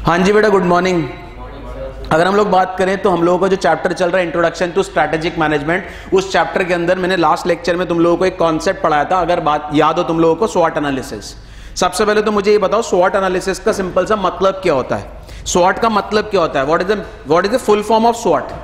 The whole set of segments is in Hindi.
हाँ जी बेटा, गुड मॉर्निंग। अगर हम लोग बात करें तो हम लोगों का जो चैप्टर चल रहा है इंट्रोडक्शन टू स्ट्रैटेजिक मैनेजमेंट, उस चैप्टर के अंदर मैंने लास्ट लेक्चर में तुम लोगों को एक कॉन्सेप्ट पढ़ाया था, अगर बात याद हो तुम लोगों को, स्वॉट एनालिसिस। सबसे पहले तो मुझे ये बताओ स्वॉट एनालिसिस का सिंपल सा मतलब क्या होता है। स्वॉट का मतलब क्या होता है? What is the full form of स्वॉट?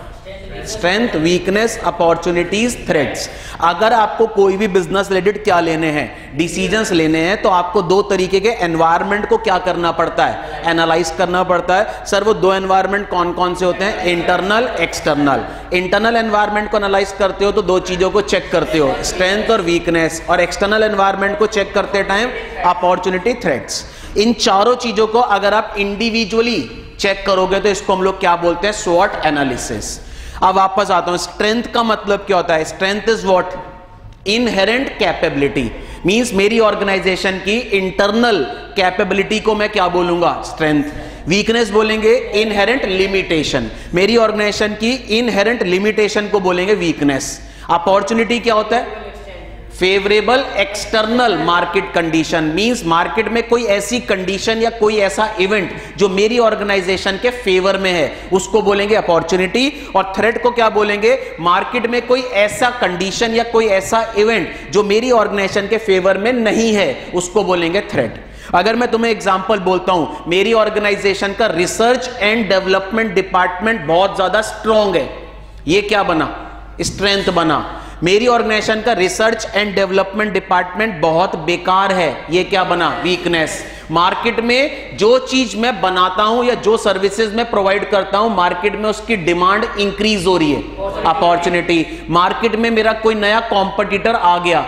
Strength, weakness, opportunities, threats. अगर आपको कोई भी बिजनेस रिलेटेड क्या लेने हैं, डिसीजंस लेने हैं, तो आपको दो तरीके के एनवायरनमेंट को क्या करना पड़ता है? एनालाइज करना पड़ता है। सर वो दो एनवायरनमेंट कौन कौन से होते हैं? Internal, external. इंटरनल एनवायरनमेंट को एनालाइज करते हो तो दो चीजों को चेक करते हो, स्ट्रेंथ और वीकनेस, और एक्सटर्नल एनवायरनमेंट को चेक करते टाइम अपॉर्चुनिटी, थ्रेट्स। इन चारों चीजों को अगर आप इंडिविजुअली चेक करोगे तो इसको हम लोग क्या बोलते हैं? स्वॉट एनालिसिस। अब वापस आता हूं, स्ट्रेंथ का मतलब क्या होता है? Strength is what? Inherent capability. Means मेरी ऑर्गेनाइजेशन की इंटरनल कैपेबिलिटी को मैं क्या बोलूंगा? स्ट्रेंथ। वीकनेस बोलेंगे इनहेरेंट लिमिटेशन। मेरी ऑर्गेनाइजेशन की इनहेरेंट लिमिटेशन को बोलेंगे वीकनेस। अपॉर्चुनिटी क्या होता है? Favourable external market condition. Means market में कोई ऐसी कंडीशन या कोई ऐसा इवेंट जो मेरी ऑर्गेनाइजेशन के फेवर में है, उसको बोलेंगे अपॉर्चुनिटी। और थ्रेट को क्या बोलेंगे? मार्केट में कोई ऐसा कंडीशन या कोई ऐसा इवेंट जो मेरी ऑर्गेनाइजेशन के फेवर में नहीं है, उसको बोलेंगे थ्रेट। अगर मैं तुम्हें एग्जांपल बोलता हूं, मेरी ऑर्गेनाइजेशन का रिसर्च एंड डेवलपमेंट डिपार्टमेंट बहुत ज्यादा स्ट्रांग है, ये क्या बना? स्ट्रेंथ बना। मेरी ऑर्गेनाइजेशन का रिसर्च एंड डेवलपमेंट डिपार्टमेंट बहुत बेकार है, ये क्या बना? वीकनेस। मार्केट में जो चीज मैं बनाता हूं या जो सर्विसेज मैं प्रोवाइड करता हूं, मार्केट में उसकी डिमांड इंक्रीज हो रही है, अपॉर्चुनिटी। मार्केट में मेरा कोई नया कॉम्पिटिटर आ गया,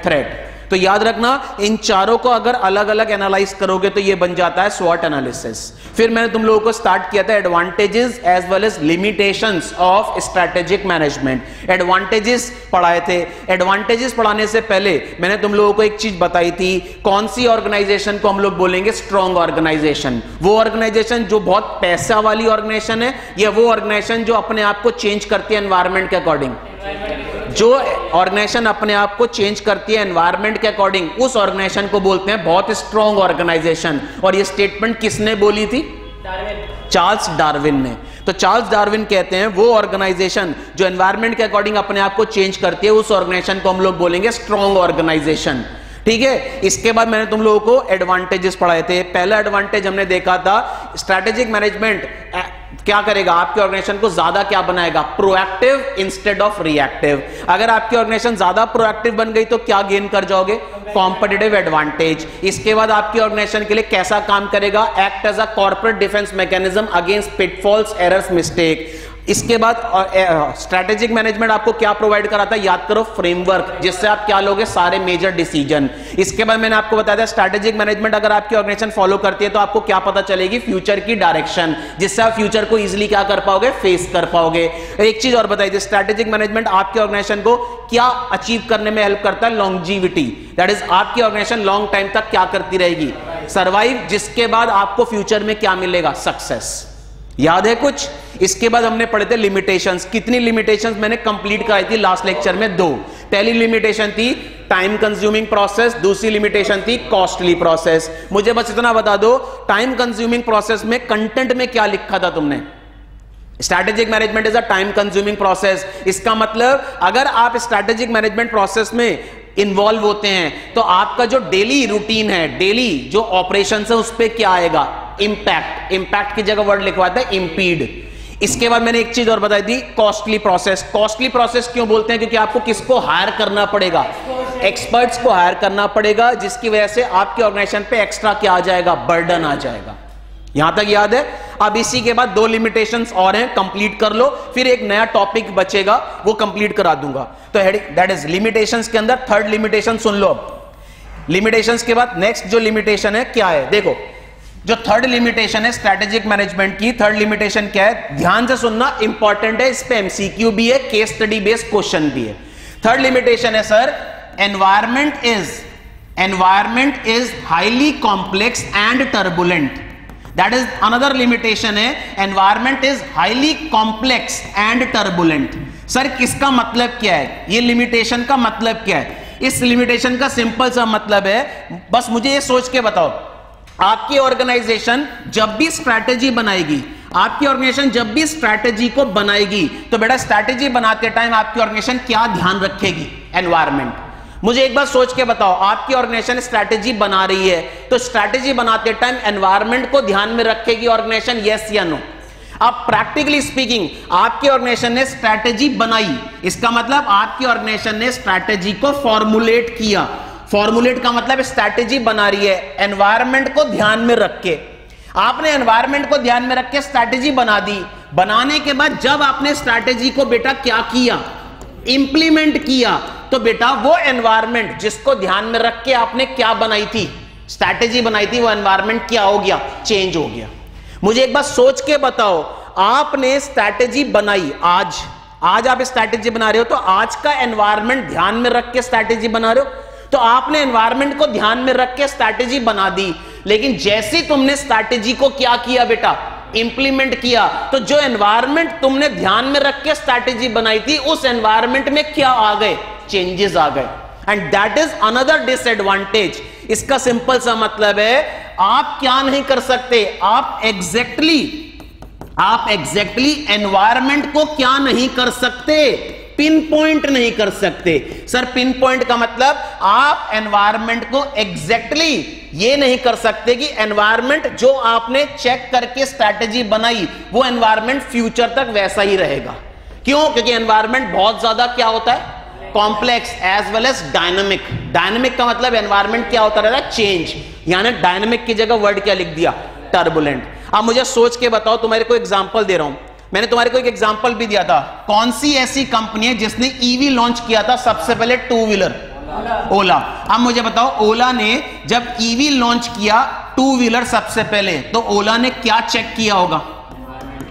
थ्रेट। तो याद रखना, इन चारों को अगर अलग अलग एनालाइज करोगे तो ये बन जाता है स्वॉट एनालिसिस। फिर मैंने तुम लोगों को स्टार्ट किया था advantages as well as limitations of strategic management. Advantages पढ़ाए थे। एडवांटेजेस पढ़ाने से पहले मैंने तुम लोगों को एक चीज बताई थी, कौन सी ऑर्गेनाइजेशन को हम लोग बोलेंगे स्ट्रॉन्ग ऑर्गेनाइजेशन? वो ऑर्गेनाइजेशन जो बहुत पैसा वाली ऑर्गेनाइजेशन है, या वो ऑर्गेनाइजेशन जो अपने आप को चेंज करती है एनवायरमेंट के अकॉर्डिंग? जो ऑर्गेनाइजेशन अपने आप को चेंज करती है एनवायरनमेंट के अकॉर्डिंग, उस ऑर्गेनाइजेशन को बोलते हैं बहुत स्ट्रॉन्ग ऑर्गेनाइजेशन। और ये स्टेटमेंट किसने बोली थी? चार्ल्स डार्विन ने। तो चार्ल्स डार्विन कहते हैं वो ऑर्गेनाइजेशन जो एनवायरनमेंट के अकॉर्डिंग अपने आप को चेंज करती है, उस ऑर्गेनाइजेशन को हम लोग बोलेंगे स्ट्रॉन्ग ऑर्गेनाइजेशन। ठीक है। इसके बाद मैंने तुम लोगों को एडवांटेजेस पढ़ाए थे। पहला एडवांटेज हमने देखा था, स्ट्रैटेजिक मैनेजमेंट क्या करेगा? आपके ऑर्गेनाइजेशन को ज्यादा क्या बनाएगा? Proactive instead of reactive. अगर आपकी ऑर्गेनाइजेशन ज्यादा प्रोएक्टिव बन गई तो क्या गेन कर जाओगे? Competitive advantage. इसके बाद आपकी ऑर्गेनाइजेशन के लिए कैसा काम करेगा? Act as a corporate defence mechanism against pitfalls, errors, mistake. इसके बाद स्ट्रैटेजिक मैनेजमेंट आपको क्या प्रोवाइड कराता है? याद करो, फ्रेमवर्क, जिससे आप क्या लोगे? सारे मेजर डिसीजन। इसके बाद मैंने आपको बताया था स्ट्रैटेजिक मैनेजमेंट अगर आपकी ऑर्गेनाइजेशन फॉलो करती है तो आपको क्या पता चलेगी? फ्यूचर की डायरेक्शन, जिससे आप फ्यूचर को इजीली क्या कर पाओगे? फेस कर पाओगे। एक चीज और बताई थी, स्ट्रैटेजिक मैनेजमेंट आपके ऑर्गेनाइजेशन को क्या अचीव करने में हेल्प करता है? लॉन्जिविटी। दैट इज आपकी ऑर्गेनाइजेशन लॉन्ग टाइम तक क्या करती रहेगी? सर्वाइव, जिसके बाद आपको फ्यूचर में क्या मिलेगा? सक्सेस। याद है कुछ? इसके बाद हमने पढ़े थे लिमिटेशंस। कितनी लिमिटेशंस मैंने कंप्लीट कराई थी लास्ट लेक्चर में? 2। पहली लिमिटेशन थी टाइम कंज्यूमिंग प्रोसेस, दूसरी लिमिटेशन थी कॉस्टली प्रोसेस। मुझे बस इतना बता दो, टाइम कंज्यूमिंग प्रोसेस में कंटेंट में क्या लिखा था तुमने? Strategic management is a time consuming process. इसका मतलब अगर आप स्ट्रैटेजिक मैनेजमेंट प्रोसेस में इन्वॉल्व होते हैं तो आपका जो डेली रूटीन है, डेली जो ऑपरेशन है, उस पर क्या आएगा? इंपैक्ट। इंपैक्ट की जगह वर्ड लिखवाता है इंपीड। इसके बाद मैंने एक चीज और बताई थी, कॉस्टली प्रोसेस। कॉस्टली प्रोसेस क्यों बोलते हैं? क्योंकि आपको किसको हायर करना पड़ेगा? एक्सपर्ट्स को हायर करना पड़ेगा, जिसकी वजह से आपके ऑर्गेनाइजेशन पे एक्स्ट्रा क्या आ जाएगा? बर्डन आ जाएगा। यहां तक याद है? अब इसी के बाद 2 लिमिटेशंस और हैं, कंप्लीट कर लो, फिर एक नया टॉपिक बचेगा, वो कंप्लीट करा दूंगा। तो दैट इज लिमिटेशंस के अंदर थर्ड लिमिटेशन सुन लो। लिमिटेशंस के बाद नेक्स्ट जो लिमिटेशन है क्या है? देखो, जो थर्ड लिमिटेशन है स्ट्रैटेजिक मैनेजमेंट की, थर्ड लिमिटेशन क्या है? ध्यान से सुनना, इंपॉर्टेंट है, इस पे एमसीक्यू भी है, केस स्टडी बेस्ड क्वेश्चन भी है। थर्ड लिमिटेशन है sir, environment is highly complex and turbulent. That is another limitation है, environment is highly complex and turbulent. Sir किसका मतलब क्या है? ये लिमिटेशन का मतलब क्या है? इस लिमिटेशन का सिंपल सा मतलब है, बस मुझे ये सोच के बताओ, आपकी ऑर्गेनाइजेशन जब भी स्ट्रैटेजी बनाएगी, आपकी ऑर्गेनाइजेशन जब भी स्ट्रैटेजी को बनाएगी, तो बेटा स्ट्रैटेजी बनाते टाइम आपकी ऑर्गेनाइजेशन क्या ध्यान रखेगी? एनवायरमेंट। मुझे एक बार सोच के बताओ, आपकी ऑर्गेनाइजेशन स्ट्रैटेजी बना रही है, तो स्ट्रैटेजी बनाते टाइम एनवायरमेंट को ध्यान में रखेगी ऑर्गेनाइजेशन, यस या नो? अब प्रैक्टिकली स्पीकिंग, आपकी ऑर्गेनाइजेशन ने स्ट्रैटेजी बनाई, इसका मतलब आपकी ऑर्गेनाइजेशन ने स्ट्रैटेजी को फॉर्मुलेट किया। फॉर्मुलेट का मतलब स्ट्रैटेजी बना रही है एनवायरमेंट को ध्यान में रख के। आपने एनवायरमेंट को ध्यान में रख के स्ट्रैटेजी बना दी। बनाने के बाद जब आपने स्ट्रैटेजी को बेटा क्या किया? इंप्लीमेंट किया। तो बेटा वो एनवायरमेंट जिसको ध्यान में रख के आपने क्या बनाई थी? स्ट्रैटेजी बनाई थी, वो एनवायरमेंट क्या हो गया? चेंज हो गया। मुझे एक बार सोच के बताओ, आपने स्ट्रैटेजी बनाई, आज आप स्ट्रैटेजी बना रहे हो, तो आज का एनवायरमेंट ध्यान में रख के स्ट्रैटेजी बना रहे हो। तो आपने एनवायरमेंट को ध्यान में रख के स्ट्रैटेजी बना दी, लेकिन जैसे तुमने स्ट्रैटेजी को क्या किया बेटा? इंप्लीमेंट किया, तो जो एनवायरमेंट तुमने ध्यान में रख के स्ट्रैटेजी बनाई थी, उस एनवायरमेंट में क्या आ गए? चेंजेस आ गए। And that is another disadvantage. इसका सिंपल सा मतलब है, आप क्या नहीं कर सकते? आप एग्जैक्टली एनवायरमेंट को क्या नहीं कर सकते? पिन पॉइंट नहीं कर सकते। सर पिन पॉइंट का मतलब आप एनवायरमेंट को एग्जैक्टली ये नहीं कर सकते कि एनवायरमेंट जो आपने चेक करके स्ट्रैटेजी बनाई, वो एनवायरमेंट फ्यूचर तक वैसा ही रहेगा। क्यों? क्योंकि एनवायरमेंट बहुत ज्यादा क्या होता है? Complex as well as dynamic. Dynamic का मतलब एनवायरमेंट क्या होता रहता है? चेंज। यानी डायनामिक की जगह वर्ड क्या लिख दिया? टर्बुलेंट। अब मुझे सोच के बताओ, तुम्हारे को एग्जांपल दे रहा हूं, मैंने तुम्हारे को एक एग्जांपल भी दिया था। कौन सी ऐसी कंपनी है जिसने ईवी लॉन्च किया था सबसे पहले? टू व्हीलर, ओला। अब मुझे बताओ, ओला ने जब ईवी लॉन्च किया टू व्हीलर सबसे पहले, तो ओला ने क्या चेक किया होगा?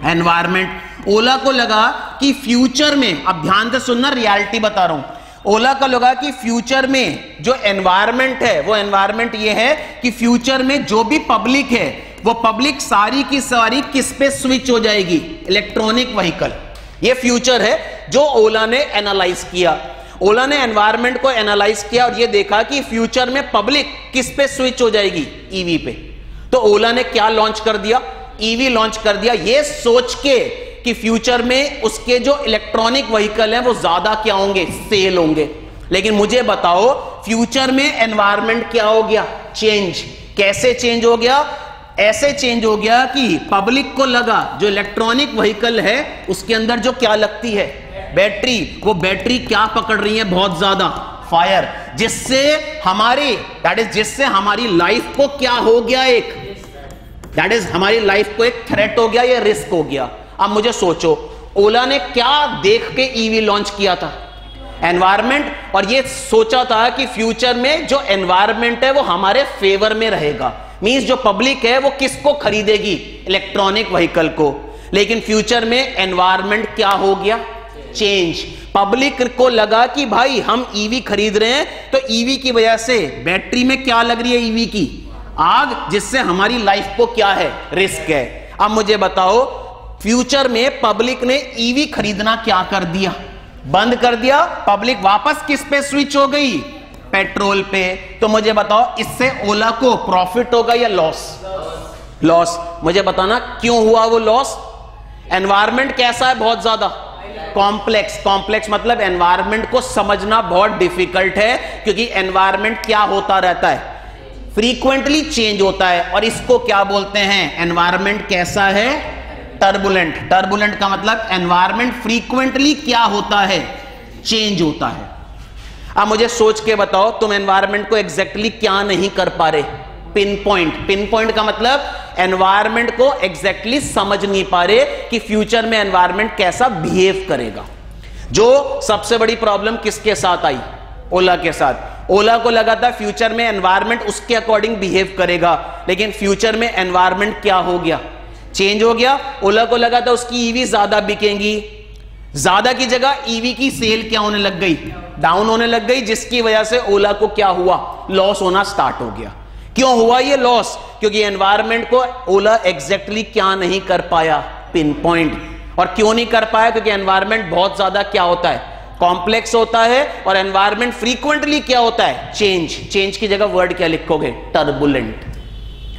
एनवायरमेंट। ओला को लगा कि फ्यूचर में, अब ध्यान से सुनना, रियलिटी बता रहा हूं, ओला को लगा कि फ्यूचर में जो एनवायरमेंट है, वो एनवायरमेंट ये है कि फ्यूचर में जो भी पब्लिक है, वो पब्लिक सारी की सारी किस पे स्विच हो जाएगी? Electronic vehicle. ये फ्यूचर है जो ओला ने एनालाइज किया। ओला ने एनवायरमेंट को एनालाइज किया और ये देखा कि फ्यूचर में पब्लिक किस पे स्विच हो जाएगी? ईवी पे। तो ओला ने क्या लॉन्च कर दिया? ईवी लॉन्च कर दिया, ये सोच के कि फ्यूचर में उसके जो इलेक्ट्रॉनिक व्हीकल हैं वो ज्यादा क्या होंगे? सेल होंगे। लेकिन मुझे बताओ, फ्यूचर में एनवायरमेंट क्या हो गया? चेंज। कैसे चेंज हो गया? ऐसे चेंज हो गया कि पब्लिक को लगा जो इलेक्ट्रॉनिक व्हीकल है उसके अंदर जो क्या लगती है? बैटरी। वो बैटरी क्या पकड़ रही है? बहुत ज्यादा फायर, जिससे हमारी लाइफ को क्या हो गया? हमारी लाइफ को एक थ्रेट हो गया, ये रिस्क हो गया। अब मुझे सोचो, ओला ने क्या देख के ईवी लॉन्च किया था? एनवायरमेंट। और ये सोचा था कि फ्यूचर में जो एनवायरमेंट है वो हमारे फेवर में रहेगा। मींस जो पब्लिक है वो किसको खरीदेगी? इलेक्ट्रॉनिक व्हीकल को। लेकिन फ्यूचर में एनवायरमेंट क्या हो गया? चेंज। पब्लिक को लगा कि भाई हम ईवी खरीद रहे हैं, तो ईवी की वजह से बैटरी में क्या लग रही है? ईवी की आग, जिससे हमारी लाइफ को क्या है? रिस्क है। अब मुझे बताओ, फ्यूचर में पब्लिक ने ईवी खरीदना क्या कर दिया? बंद कर दिया। पब्लिक वापस किस पे स्विच हो गई? पेट्रोल पे। तो मुझे बताओ, इससे ओला को प्रॉफिट होगा या लॉस? लॉस। मुझे बताना क्यों हुआ वो लॉस? एनवायरमेंट कैसा है? बहुत ज्यादा कॉम्प्लेक्स। कॉम्प्लेक्स मतलब एनवायरमेंट को समझना बहुत डिफिकल्ट है, क्योंकि एनवायरमेंट क्या होता रहता है? फ्रीक्वेंटली चेंज होता है। और इसको क्या बोलते हैं? एनवायरमेंट कैसा है? टर्बुलेंट। टर्बुलेंट का मतलब एनवायरमेंट फ्रीक्वेंटली क्या होता है? चेंज होता है। अब मुझे सोच के बताओ, तुम एनवायरमेंट को एग्जैक्टली क्या नहीं कर पा रहे? Pin point. पिन पॉइंट का मतलब एनवायरमेंट को एग्जैक्टली समझ नहीं पा रहे कि फ्यूचर में एनवायरमेंट कैसा बिहेव करेगा। जो सबसे बड़ी प्रॉब्लम किसके साथ आई? ओला के साथ। ओला को लगा था फ्यूचर में एनवायरमेंट उसके अकॉर्डिंग बिहेव करेगा, लेकिन फ्यूचर में एनवायरमेंट क्या हो गया? चेंज हो गया। ओला को लगा था उसकी ईवी ज्यादा बिकेंगी, ज्यादा की जगह ईवी की सेल क्या होने लग गई? डाउन होने लग गई, जिसकी वजह से ओला को क्या हुआ? लॉस होना स्टार्ट हो गया। क्यों हुआ ये लॉस? क्योंकि एनवायरमेंट को ओला एग्जैक्टली क्या नहीं कर पाया? Pin point. और क्यों नहीं कर पाया? क्योंकि एनवायरमेंट बहुत ज्यादा क्या होता है? कॉम्प्लेक्स होता है। और एनवायरमेंट फ्रीक्वेंटली क्या होता है? चेंज। चेंज की जगह वर्ड क्या लिखोगे? Turbulent.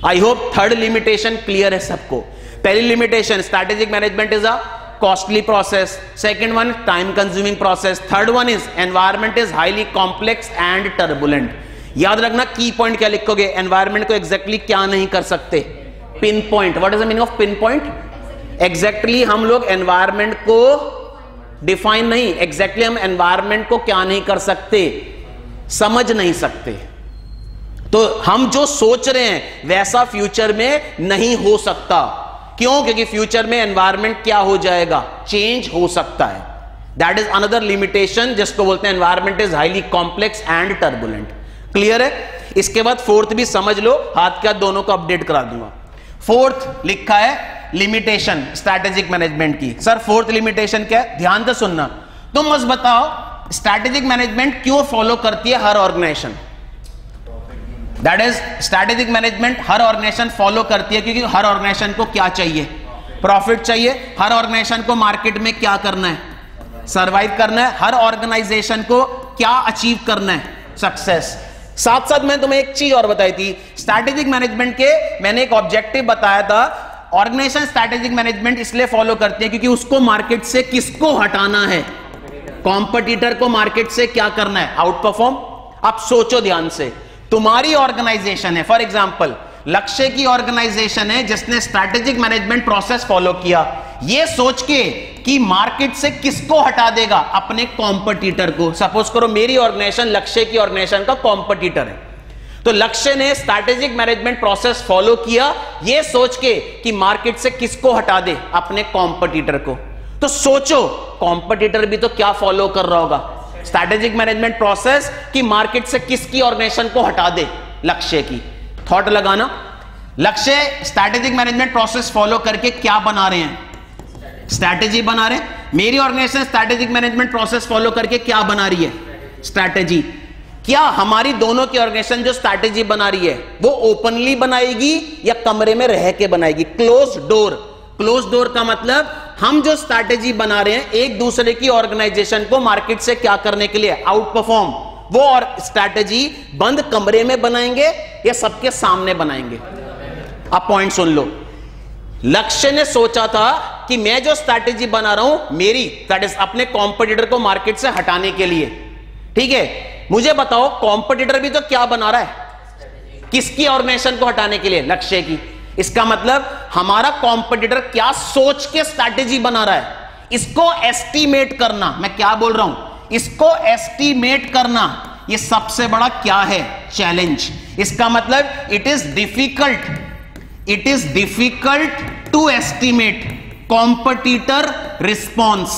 I hope third limitation clear है सबको। पहली limitation, strategic management is a costly process. Second one, time consuming process. Third one is environment is highly complex and turbulent. याद रखना की पॉइंट क्या लिखोगे, एनवायरमेंट को एग्जैक्टली क्या नहीं कर सकते, pin point. What is the meaning of pin point? Exactly हम लोग एनवायरमेंट को डिफाइन नहीं, एग्जैक्टली हम एनवायरमेंट को क्या नहीं कर सकते, समझ नहीं सकते। तो हम जो सोच रहे हैं वैसा फ्यूचर में नहीं हो सकता। क्यों? क्योंकि फ्यूचर में एनवायरमेंट क्या हो जाएगा, चेंज हो सकता है। दैट इज अनदर लिमिटेशन जिसको बोलते हैं environment is highly complex and turbulent. Clear है? इसके बाद फोर्थ भी समझ लो, हाथ के हाथ दोनों को अपडेट करा दूंगा। फोर्थ लिखा है लिमिटेशन स्ट्रैटेजिक मैनेजमेंट की। सर फोर्थ लिमिटेशन क्या है? ध्यान से सुनना। तुम बस बताओ स्ट्रैटेजिक मैनेजमेंट क्यों फॉलो करती है हर organization? That is strategic management हर ऑर्गेनाइजेशन फॉलो करती है क्योंकि हर ऑर्गेनाइजेशन को क्या चाहिए, प्रॉफिट चाहिए। हर ऑर्गेनाइजेशन को मार्केट में क्या करना है, सर्वाइव करना है। हर ऑर्गेनाइजेशन को क्या अचीव करना है, सक्सेस। साथ साथ मैं तुम्हें एक चीज और बताई थी, स्ट्रैटेजिक मैनेजमेंट के मैंने एक ऑब्जेक्टिव बताया था। ऑर्गेनाइजेशन स्ट्रैटेजिक मैनेजमेंट इसलिए फॉलो करती है क्योंकि उसको मार्केट से किसको हटाना है, कॉम्पिटिटर को मार्केट से क्या करना है, आउट परफॉर्म। अब सोचो ध्यान से, तुम्हारी ऑर्गेनाइजेशन है, फॉर एग्जांपल लक्ष्य की ऑर्गेनाइजेशन है जिसने स्ट्रैटेजिक मैनेजमेंट प्रोसेस फॉलो किया, ये सोच के कि मार्केट से किसको हटा देगा, अपने कॉम्पिटिटर को। सपोज करो मेरी ऑर्गेनाइजेशन लक्ष्य की ऑर्गेनाइजेशन का कॉम्पिटिटर है, तो लक्ष्य ने स्ट्रैटेजिक मैनेजमेंट प्रोसेस फॉलो किया ये सोच के कि मार्केट से किसको हटा दे, अपने कॉम्पिटिटर को। तो सोचो कॉम्पिटिटर भी तो क्या फॉलो कर रहा होगा, स्ट्रैटेजिक मैनेजमेंट प्रोसेस कि मार्केट से किसकी ऑर्गेनाइजेशन को हटा दे, लक्ष्य की। थॉट लगाना, लक्ष्य स्ट्रैटेजिक मैनेजमेंट प्रोसेस फॉलो करके क्या बना रहे हैं, स्ट्रैटेजी बना रहे हैं। मेरी organisation strategic management process follow करके क्या बना रही है, स्ट्रैटेजी। क्या हमारी दोनों की ऑर्गेनाइजेशन जो स्ट्रैटेजी बना रही है वो ओपनली बनाएगी या कमरे में रह के बनाएगी, क्लोज डोर। क्लोज डोर का मतलब हम जो स्ट्रैटेजी बना रहे हैं एक दूसरे की ऑर्गेनाइजेशन को मार्केट से क्या करने के लिए, आउट परफॉर्म। वो और स्ट्रैटेजी बंद कमरे में बनाएंगे या सबके सामने बनाएंगे। अब पॉइंट सुन लो, लक्ष्य ने सोचा था कि मैं जो स्ट्रैटेजी बना रहा हूं मेरी, दैट इज अपने कॉम्पिटिटर को मार्केट से हटाने के लिए। ठीक है, मुझे बताओ कॉम्पिटिटर भी तो क्या बना रहा है, किसकी ऑर्गेनाइजेशन को हटाने के लिए, लक्ष्य की। इसका मतलब हमारा कॉम्पिटिटर क्या सोच के स्ट्रैटेजी बना रहा है, इसको एस्टीमेट करना। मैं क्या बोल रहा हूं, इसको एस्टीमेट करना, ये सबसे बड़ा क्या है, चैलेंज। इसका मतलब it is difficult to estimate competitor response.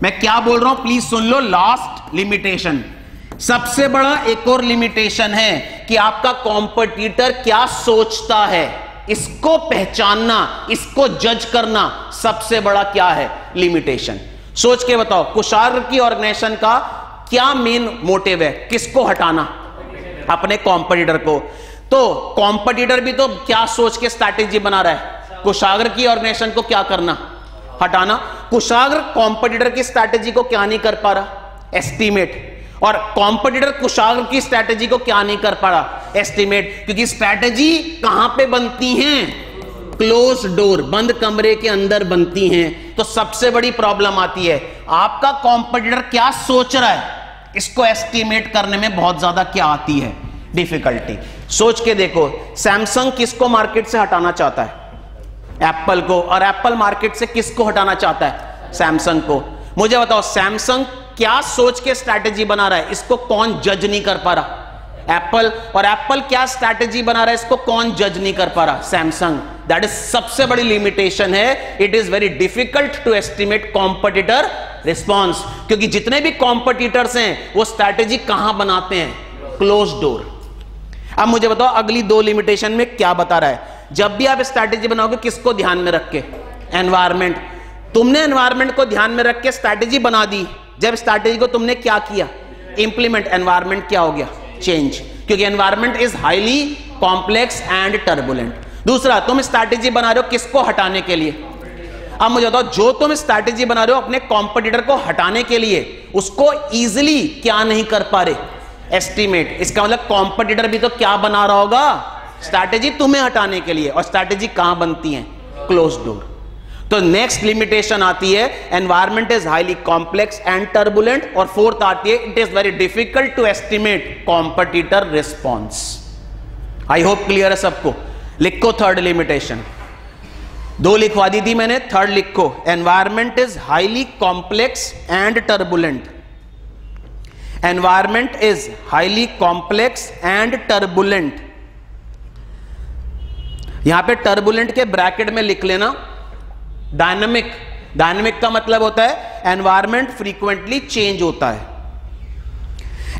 मैं क्या बोल रहा हूं प्लीज सुन लो, लास्ट लिमिटेशन, सबसे बड़ा एक और लिमिटेशन है कि आपका कॉम्पिटिटर क्या सोचता है, इसको पहचानना, इसको जज करना सबसे बड़ा क्या है, लिमिटेशन। सोच के बताओ कुशाग्र की ऑर्गेनाइजेशन का क्या मेन मोटिव है, किसको हटाना, अपने कॉम्पिटिटर को। तो कॉम्पिटिटर भी तो क्या सोच के स्ट्रैटेजी बना रहा है, कुशाग्र की ऑर्गेनाइजेशन को क्या करना, हटाना। कुशाग्र कॉम्पिटिटर की स्ट्रैटेजी को क्या नहीं कर पा रहा, एस्टीमेट। और कॉम्पिटिटर कुशाग्र की स्ट्रैटेजी को क्या नहीं कर पा रहा, एस्टीमेट। क्योंकि स्ट्रैटेजी कहां पे बनती हैं, क्लोज डोर, बंद कमरे के अंदर बनती हैं। तो सबसे बड़ी प्रॉब्लम आती है, आपका कॉम्पिटिटर क्या सोच रहा है, इसको एस्टीमेट करने में बहुत ज्यादा क्या आती है, डिफिकल्टी। सोच के देखो, सैमसंग किसको मार्केट से हटाना चाहता है, एप्पल को, और एप्पल मार्केट से किसको हटाना चाहता है, सैमसंग को। मुझे बताओ सैमसंग क्या सोच के स्ट्रैटेजी बना रहा है, इसको कौन जज नहीं कर पा रहा, एप्पल। और एप्पल क्या स्ट्रैटेजी बना रहा है, इसको कौन जज नहीं कर पा रहा, सैमसंग। दैट इज सबसे बड़ी लिमिटेशन है, it is very difficult to estimate competitor response. क्योंकि जितने भी कॉम्पिटिटर्स हैं वो स्ट्रैटेजी कहां बनाते हैं, क्लोज डोर। अब मुझे बताओ अगली दो लिमिटेशन में क्या बता रहा है, जब भी आप स्ट्रैटेजी बनाओगे किसको ध्यान में रख के, एनवायरमेंट। तुमने एनवायरमेंट को ध्यान में रख के स्ट्रैटेजी बना दी, जब स्ट्रैटेजी को तुमने क्या किया, इंप्लीमेंट, एनवायरमेंट क्या हो गया, चेंज। क्योंकि environment is highly complex and turbulent. दूसरा, तुम स्ट्रैटेजी बना रहे हो किसको हटाने के लिए। अब मुझे बताओ जो तुम स्ट्रैटेजी बना रहे हो अपने कॉम्पिटिटर को हटाने के लिए, उसको इजीली क्या नहीं कर पा रहे, एस्टीमेट। इसका मतलब कॉम्पिटिटर भी तो क्या बना रहा होगा, स्ट्रैटेजी तुम्हें हटाने के लिए, और स्ट्रैटेजी कहां बनती है? Close door. तो नेक्स्ट लिमिटेशन आती है environment is highly complex and turbulent, और फोर्थ आती है it is very difficult to estimate competitor response. I hope clear है सबको। लिखो थर्ड लिमिटेशन, 2 लिखवा दी थी मैंने, थर्ड लिखो, environment is highly complex and turbulent. Environment is highly complex and turbulent. यहां पे टर्बुलेंट के ब्रैकेट में लिख लेना डायनामिक। डायनामिक का मतलब होता है एनवायरमेंट फ्रीक्वेंटली चेंज होता है।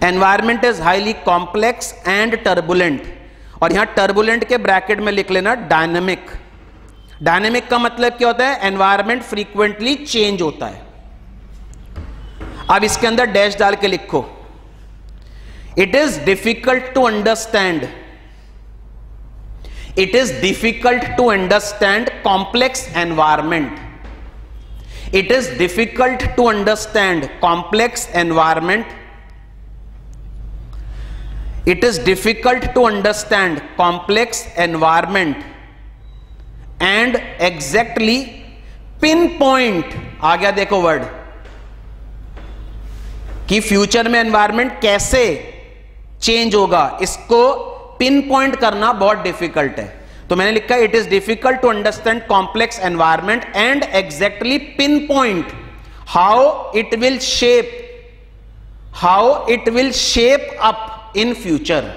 Environment is highly complex and turbulent, और यहां टर्बुलेंट के ब्रैकेट में लिख लेना डायनामिक। डायनामिक का मतलब क्या होता है? एनवायरमेंट फ्रीक्वेंटली चेंज होता है। अब इसके अंदर डैश डाल के लिखो, it is difficult to understand, it is difficult to understand complex environment. It is difficult to understand complex environment. It is difficult to understand complex environment and exactly pin point, आ गया देखो वर्ड, कि फ्यूचर में एनवायरमेंट कैसे चेंज होगा, इसको पिन पॉइंट करना बहुत डिफिकल्ट है। तो मैंने लिखा it is difficult to understand complex environment and exactly pin point how it will shape up in future.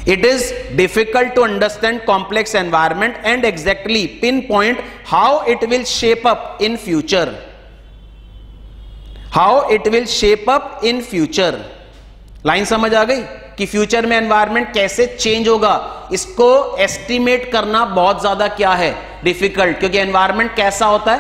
It is difficult to understand complex environment and exactly pinpoint how it will shape up in future. How it will shape up in future. Line समझ आ गई कि फ्यूचर में एनवायरमेंट कैसे चेंज होगा, इसको एस्टिमेट करना बहुत ज्यादा क्या है? डिफिकल्ट, क्योंकि एनवायरमेंट कैसा होता है?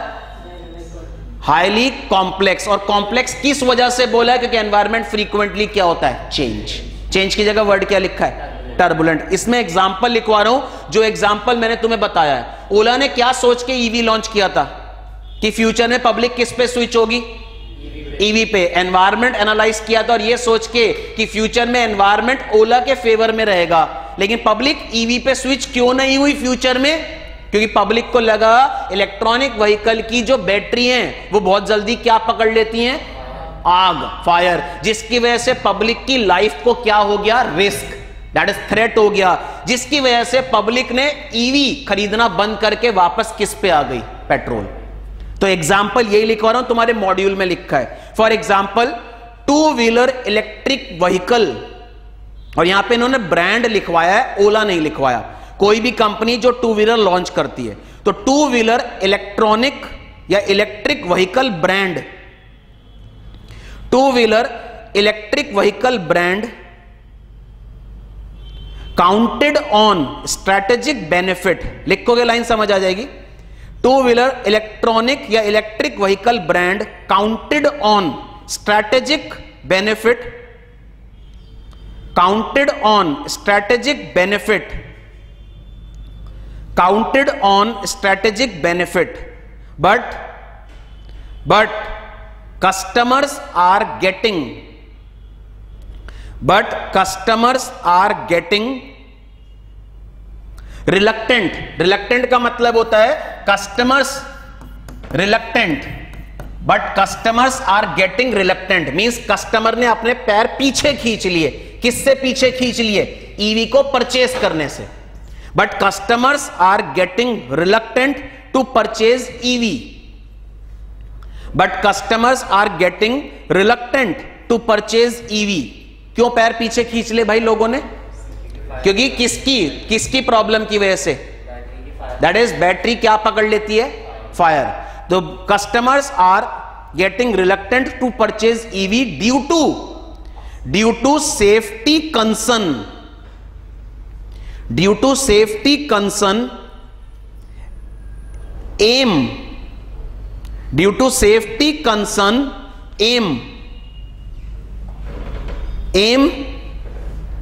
Highly complex. और कॉम्प्लेक्स किस वजह से बोला है? क्योंकि एनवायरमेंट फ्रीक्वेंटली क्या होता है? चेंज। चेंज की जगह वर्ड क्या लिखा है? टर्बुलेंट। इसमें एग्जांपल लिखवा रहा हूं, जो एग्जांपल मैंने तुम्हें बताया है। ओला ने क्या सोच के ईवी लॉन्च किया था कि फ्यूचर में पब्लिक किस पे स्विच होगी? ईवी पे। एनवायरमेंट एनालाइज किया था और ये सोच के कि फ्यूचर में एनवायरमेंट ओला के फेवर में रहेगा, लेकिन पब्लिक ईवी पे स्विच क्यों नहीं हुई फ्यूचर में? क्योंकि पब्लिक को लगा इलेक्ट्रॉनिक व्हीकल की जो बैटरी हैं वो बहुत जल्दी क्या पकड़ लेती हैं? आग, फायर, जिसकी वजह से पब्लिक की लाइफ को क्या हो गया? रिस्क, दैट इज थ्रेट हो गया, जिसकी वजह से पब्लिक ने ईवी खरीदना बंद करके वापस किस पे आ गई? पेट्रोल। तो एग्जाम्पल यही लिखवा रहा हूं, तुम्हारे मॉड्यूल में लिखा है। For example 2 wheeler electric vehicle, और यहां पे इन्होंने ब्रांड लिखवाया है, ओला नहीं लिखवाया। कोई भी कंपनी जो 2 व्हीलर लॉन्च करती है, तो 2 व्हीलर इलेक्ट्रॉनिक या electric vehicle brand, 2 wheeler electric vehicle brand counted on strategic benefit. लिखोगे लाइन समझ आ जाएगी। 2 व्हीलर इलेक्ट्रॉनिक या electric vehicle brand counted on strategic benefit, counted on strategic benefit, counted on strategic benefit, but customers are getting reluctant. reluctant का मतलब होता है customers reluctant, but customers are getting reluctant means customer ने अपने पैर पीछे खींच लिए। किससे पीछे खींच लिए? ईवी को परचेज करने से। but customers are getting reluctant to purchase EV. But customers are getting reluctant to purchase EV. क्यों पैर पीछे खींच ले भाई लोगों ने? क्योंकि किसकी प्रॉब्लम की वजह से? दैट इज बैटरी क्या पकड़ लेती है? फायर। तो customers are getting reluctant to purchase EV due to safety concern, due to safety concern, um, due to safety concern, aim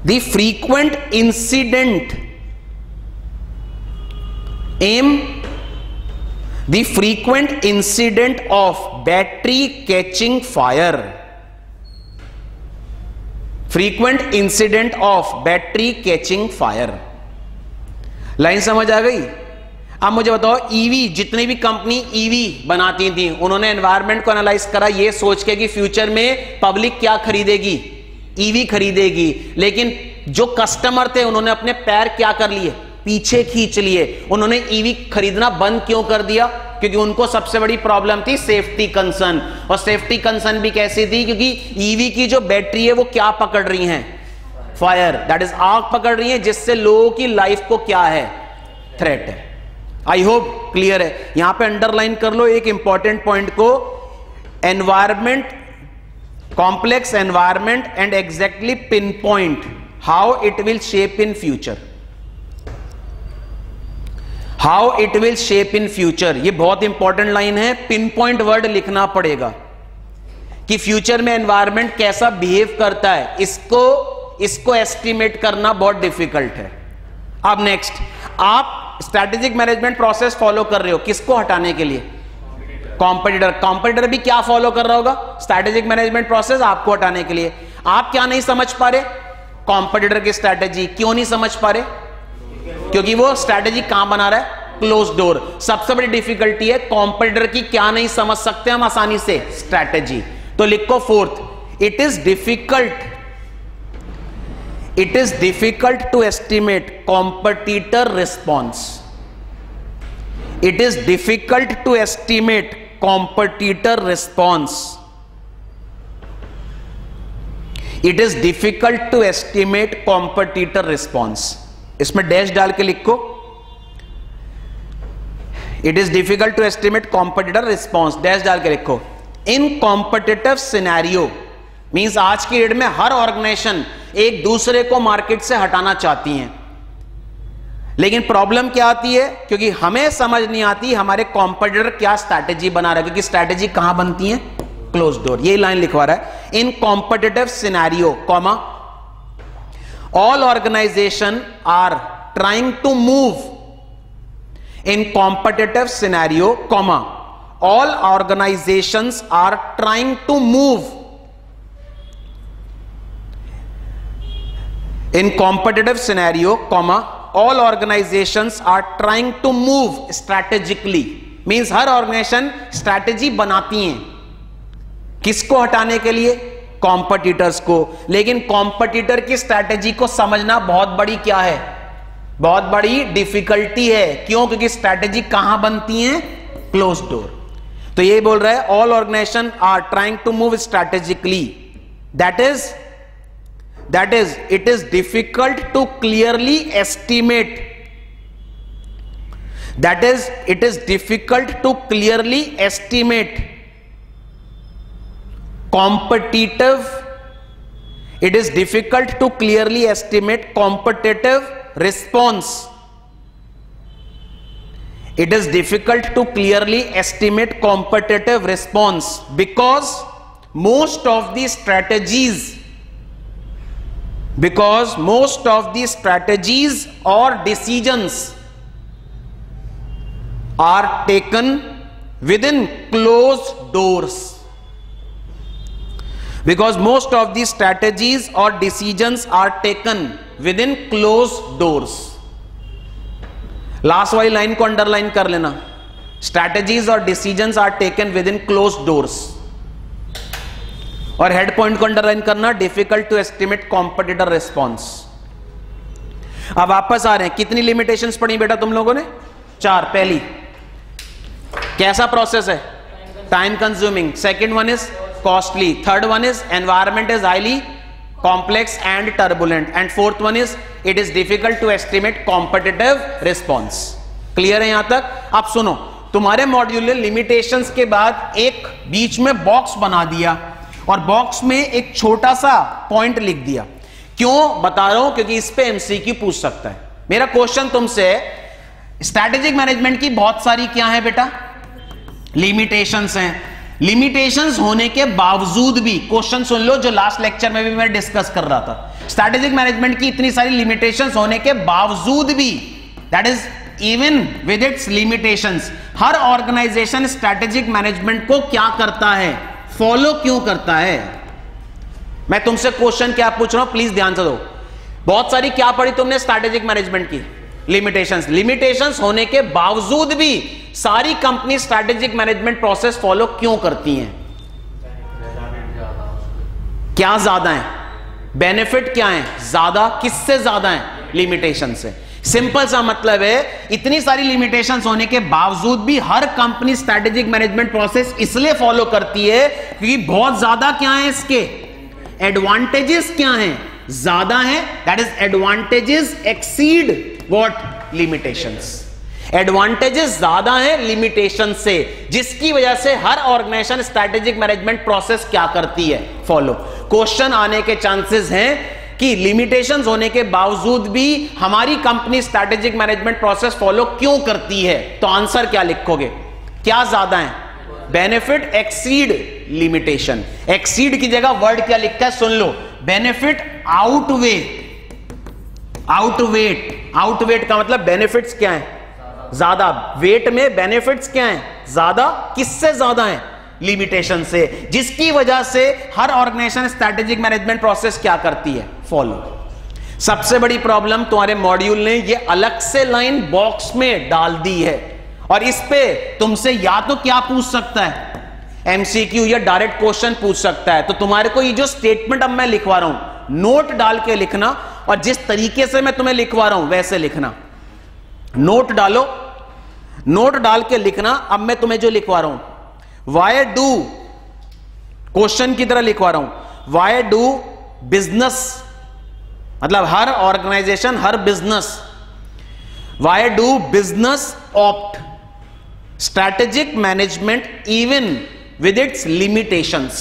the frequent incident, aim the frequent incident of battery catching fire. Frequent incident of battery catching fire. Line समझ आ गई? अब मुझे बताओ, ईवी, जितनी भी कंपनी ईवी बनाती थी, उन्होंने एनवायरनमेंट को एनालाइज करा ये सोच के कि फ्यूचर में पब्लिक क्या खरीदेगी, ईवी खरीदेगी, लेकिन जो कस्टमर थे उन्होंने अपने पैर क्या कर लिए, पीछे खींच लिए। उन्होंने ईवी खरीदना बंद क्यों कर दिया? क्योंकि उनको सबसे बड़ी प्रॉब्लम थी सेफ्टी कंसर्न। और सेफ्टी कंसर्न भी कैसी थी? क्योंकि ईवी की जो बैटरी है वो क्या पकड़ रही है? फायर, दैट इज आग पकड़ रही है, जिससे लोगों की लाइफ को क्या है, थ्रेट है। आई होप क्लियर है। यहां पे अंडरलाइन कर लो एक इंपॉर्टेंट पॉइंट को, environment, complex environment and exactly pin point how it will shape in future, how it will shape in future. ये बहुत इंपॉर्टेंट लाइन है, पिन पॉइंट वर्ड लिखना पड़ेगा कि फ्यूचर में एनवायरमेंट कैसा बिहेव करता है, इसको एस्टिमेट करना बहुत डिफिकल्ट है। अब नेक्स्ट, आप स्ट्रैटेजिक मैनेजमेंट प्रोसेस फॉलो कर रहे हो, किसको हटाने के लिए? कॉम्पिटिटर। कॉम्पिटिटर भी क्या फॉलो कर रहा होगा? स्ट्रैटेजिक मैनेजमेंट प्रोसेस आपको हटाने के लिए। आप क्या नहीं समझ पा रहे? कॉम्पिटिटर की स्ट्रैटेजी। क्यों नहीं समझ पा रहे? क्योंकि वो स्ट्रैटेजी कहां बना रहा है? Close door. सबसे बड़ी डिफिकल्टी है कॉम्पिटिटर की क्या नहीं समझ सकते हम आसानी से? स्ट्रैटेजी। तो लिखो fourth, it is difficult to estimate competitor response. It is difficult to estimate competitor response. It is difficult to estimate competitor response. इसमें डैश डाल के लिखो, it is difficult to estimate competitor response, dash डाल के लिखो। इन कॉम्पिटिटिव सिनेरियो मींस आज की डेट में हर ऑर्गेनाइजेशन एक दूसरे को मार्केट से हटाना चाहती हैं, लेकिन प्रॉब्लम क्या आती है? क्योंकि हमें समझ नहीं आती हमारे कॉम्पिटिटर क्या स्ट्रैटेजी बना रहा है, क्योंकि स्ट्रैटेजी कहां बनती है? Close door. ये लाइन लिखवा रहा है, in competitive scenario, comma, all organization are trying to move in competitive scenario, comma, all organizations are trying to move in competitive scenario, comma, all organizations are trying to move strategically, means हर ऑर्गेनाइजेशन स्ट्रैटेजी बनाती हैं, किसको हटाने के लिए? कॉम्पिटिटर्स को। लेकिन कॉम्पिटिटर की स्ट्रैटेजी को समझना बहुत बड़ी क्या है? बहुत बड़ी डिफिकल्टी है। क्यों? क्योंकि स्ट्रैटेजी कहां बनती है? Close door. तो ये बोल रहा है all organisation are trying to move strategically, that is it is difficult to clearly estimate, that is it is difficult to clearly estimate competitive, it is difficult to clearly estimate competitive response. It is difficult to clearly estimate competitive response because most of the strategies or decisions are taken within closed doors. Because most of these strategies or decisions are taken within closed doors. Last वाली लाइन को अंडरलाइन कर लेना, strategies और decisions are taken within closed doors. और हेड पॉइंट को अंडरलाइन करना, difficult to estimate competitor response. अब वापस आ रहे हैं, कितनी लिमिटेशंस पढ़ी बेटा तुम लोगों ने? 4। पहली, कैसा प्रोसेस है? Time consuming. Second one is costly. Third one is environment is highly complex and turbulent. And fourth one is it is difficult to estimate competitive response. Clear है यहां तक? अब सुनो, तुम्हारे मॉड्यूल ने लिमिटेशंस के बाद एक बीच में बॉक्स बना दिया और बॉक्स में एक छोटा सा पॉइंट लिख दिया। क्यों बता रहा हूं? क्योंकि इस पे एमसीक्यू पूछ सकता है। मेरा क्वेश्चन तुमसे, स्ट्रैटेजिक मैनेजमेंट की बहुत सारी क्या है बेटा? लिमिटेशंस हैं। लिमिटेशंस होने के बावजूद भी, क्वेश्चन सुन लो जो लास्ट लेक्चर में भी मैं डिस्कस कर रहा था, स्ट्रैटेजिक मैनेजमेंट की इतनी सारी लिमिटेशंस होने के बावजूद भी, that is even with its limitations, हर ऑर्गेनाइजेशन स्ट्रैटेजिक मैनेजमेंट को क्या करता है? फॉलो क्यों करता है? मैं तुमसे क्वेश्चन क्या पूछ रहा हूं, प्लीज ध्यान से दो। बहुत सारी क्या पढ़ी तुमने स्ट्रैटेजिक मैनेजमेंट की, लिमिटेशंस होने के बावजूद भी सारी company strategic management process follow क्यों करती हैं? क्या ज्यादा है? बेनिफिट क्या है ज्यादा? किससे ज्यादा है? लिमिटेशन से। सिंपल सा मतलब है, इतनी सारी लिमिटेशंस होने के बावजूद भी हर कंपनी स्ट्रैटेजिक मैनेजमेंट प्रोसेस इसलिए फॉलो करती है क्योंकि बहुत ज्यादा क्या है, इसके एडवांटेजेस क्या हैं, ज्यादा है। That is advantages exceed what? Limitations. Advantages ज्यादा है लिमिटेशन से, जिसकी वजह से हर ऑर्गेनाइजेशन स्ट्रैटेजिक मैनेजमेंट प्रोसेस क्या करती है? फॉलो। क्वेश्चन आने के चांसेस हैं कि लिमिटेशंस होने के बावजूद भी हमारी company strategic management process follow क्यों करती है? तो आंसर क्या लिखोगे? क्या ज्यादा है? Benefit exceed limitation. एक्सीड की जगह वर्ड क्या लिखा है सुन लो, बेनिफिट आउटवे। आउटवेट का मतलब बेनिफिट्स क्या है? ज्यादा। वेट में बेनिफिट्स क्या है? ज्यादा। किससे ज्यादा है? लिमिटेशन से, जिसकी वजह से हर ऑर्गेनाइजेशन स्ट्रैटेजिक मैनेजमेंट प्रोसेस क्या करती है? फॉलो। सबसे बड़ी प्रॉब्लम तुम्हारे मॉड्यूल ने ये अलग से लाइन बॉक्स में डाल दी है, और इस पे तुमसे या तो क्या पूछ सकता है, एमसीक्यू या डायरेक्ट क्वेश्चन पूछ सकता है। तो तुम्हारे को ये जो स्टेटमेंट अब मैं लिखवा रहा हूं, नोट डाल के लिखना, और जिस तरीके से मैं तुम्हें लिखवा रहा हूं वैसे लिखना। नोट डालो, नोट डाल के लिखना। अब मैं तुम्हें जो लिखवा रहा हूं, वाई डू, क्वेश्चन की तरह लिखवा रहा हूं, वाई डू बिजनेस, मतलब हर ऑर्गेनाइजेशन, हर business, why do business opt strategic management even with its limitations.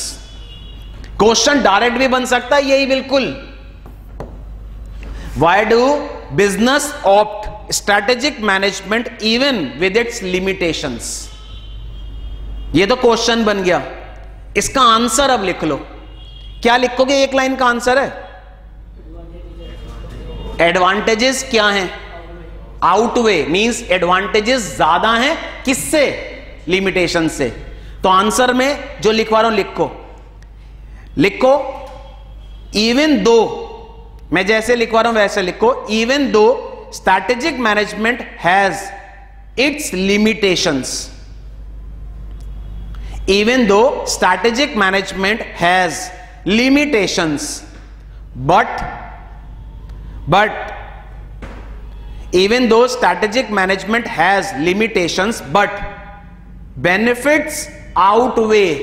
Question direct भी बन सकता है यही बिल्कुल, why do business opt strategic management even with its limitations. ये तो क्वेश्चन बन गया। इसका आंसर अब लिख लो। क्या लिखोगे? एक लाइन का आंसर है, एडवांटेजेस क्या हैं? आउटवे मींस एडवांटेजेस ज्यादा हैं किससे? लिमिटेशन से। तो आंसर में जो लिखवा रहा हूं लिखो इवन दो, मैं जैसे लिखवा रहा हूं वैसे लिखो, even though strategic management has its limitations, even though strategic management has limitations, but even though strategic management has limitations, but benefits outweigh,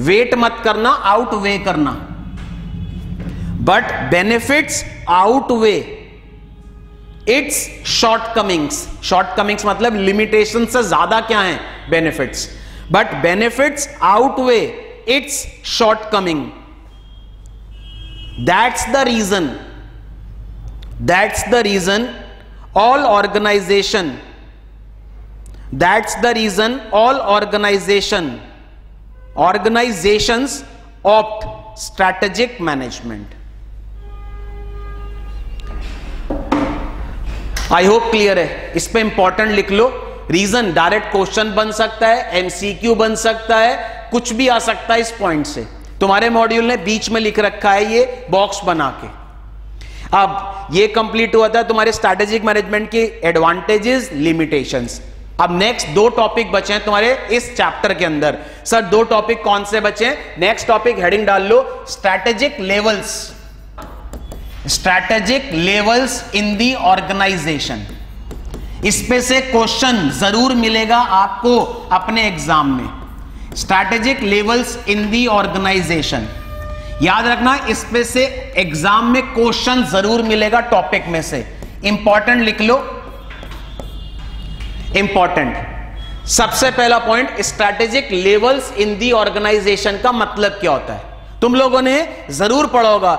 wait मत करना, आउटवे करना, but benefits outweigh its shortcomings। shortcomings मतलब लिमिटेशन से ज्यादा क्या है? Benefits. But benefits outweigh its shortcoming. That's the reason all organizations opt strategic management. I hope clear है। इस पे इंपॉर्टेंट लिख लो। रीजन डायरेक्ट क्वेश्चन बन सकता है, एमसीक्यू बन सकता है, कुछ भी आ सकता है इस पॉइंट से। तुम्हारे मॉड्यूल ने बीच में लिख रखा है ये बॉक्स बना के। अब ये कंप्लीट हुआ था तुम्हारे स्ट्रैटेजिक मैनेजमेंट की एडवांटेजेस, लिमिटेशंस। अब नेक्स्ट दो टॉपिक बचे हैं तुम्हारे इस चैप्टर के अंदर। सर दो टॉपिक कौन से बचे हैं? नेक्स्ट टॉपिक हेडिंग डाल लो, strategic levels. Strategic levels in the organization. इस पे से क्वेश्चन जरूर मिलेगा आपको अपने एग्जाम में। Strategic levels in the organisation, याद रखना, इस पे से एग्जाम में क्वेश्चन जरूर मिलेगा टॉपिक में से। इंपॉर्टेंट लिख लो, इंपॉर्टेंट। सबसे पहला point, strategic levels in the organisation का मतलब क्या होता है? तुम लोगों ने जरूर पढ़ा होगा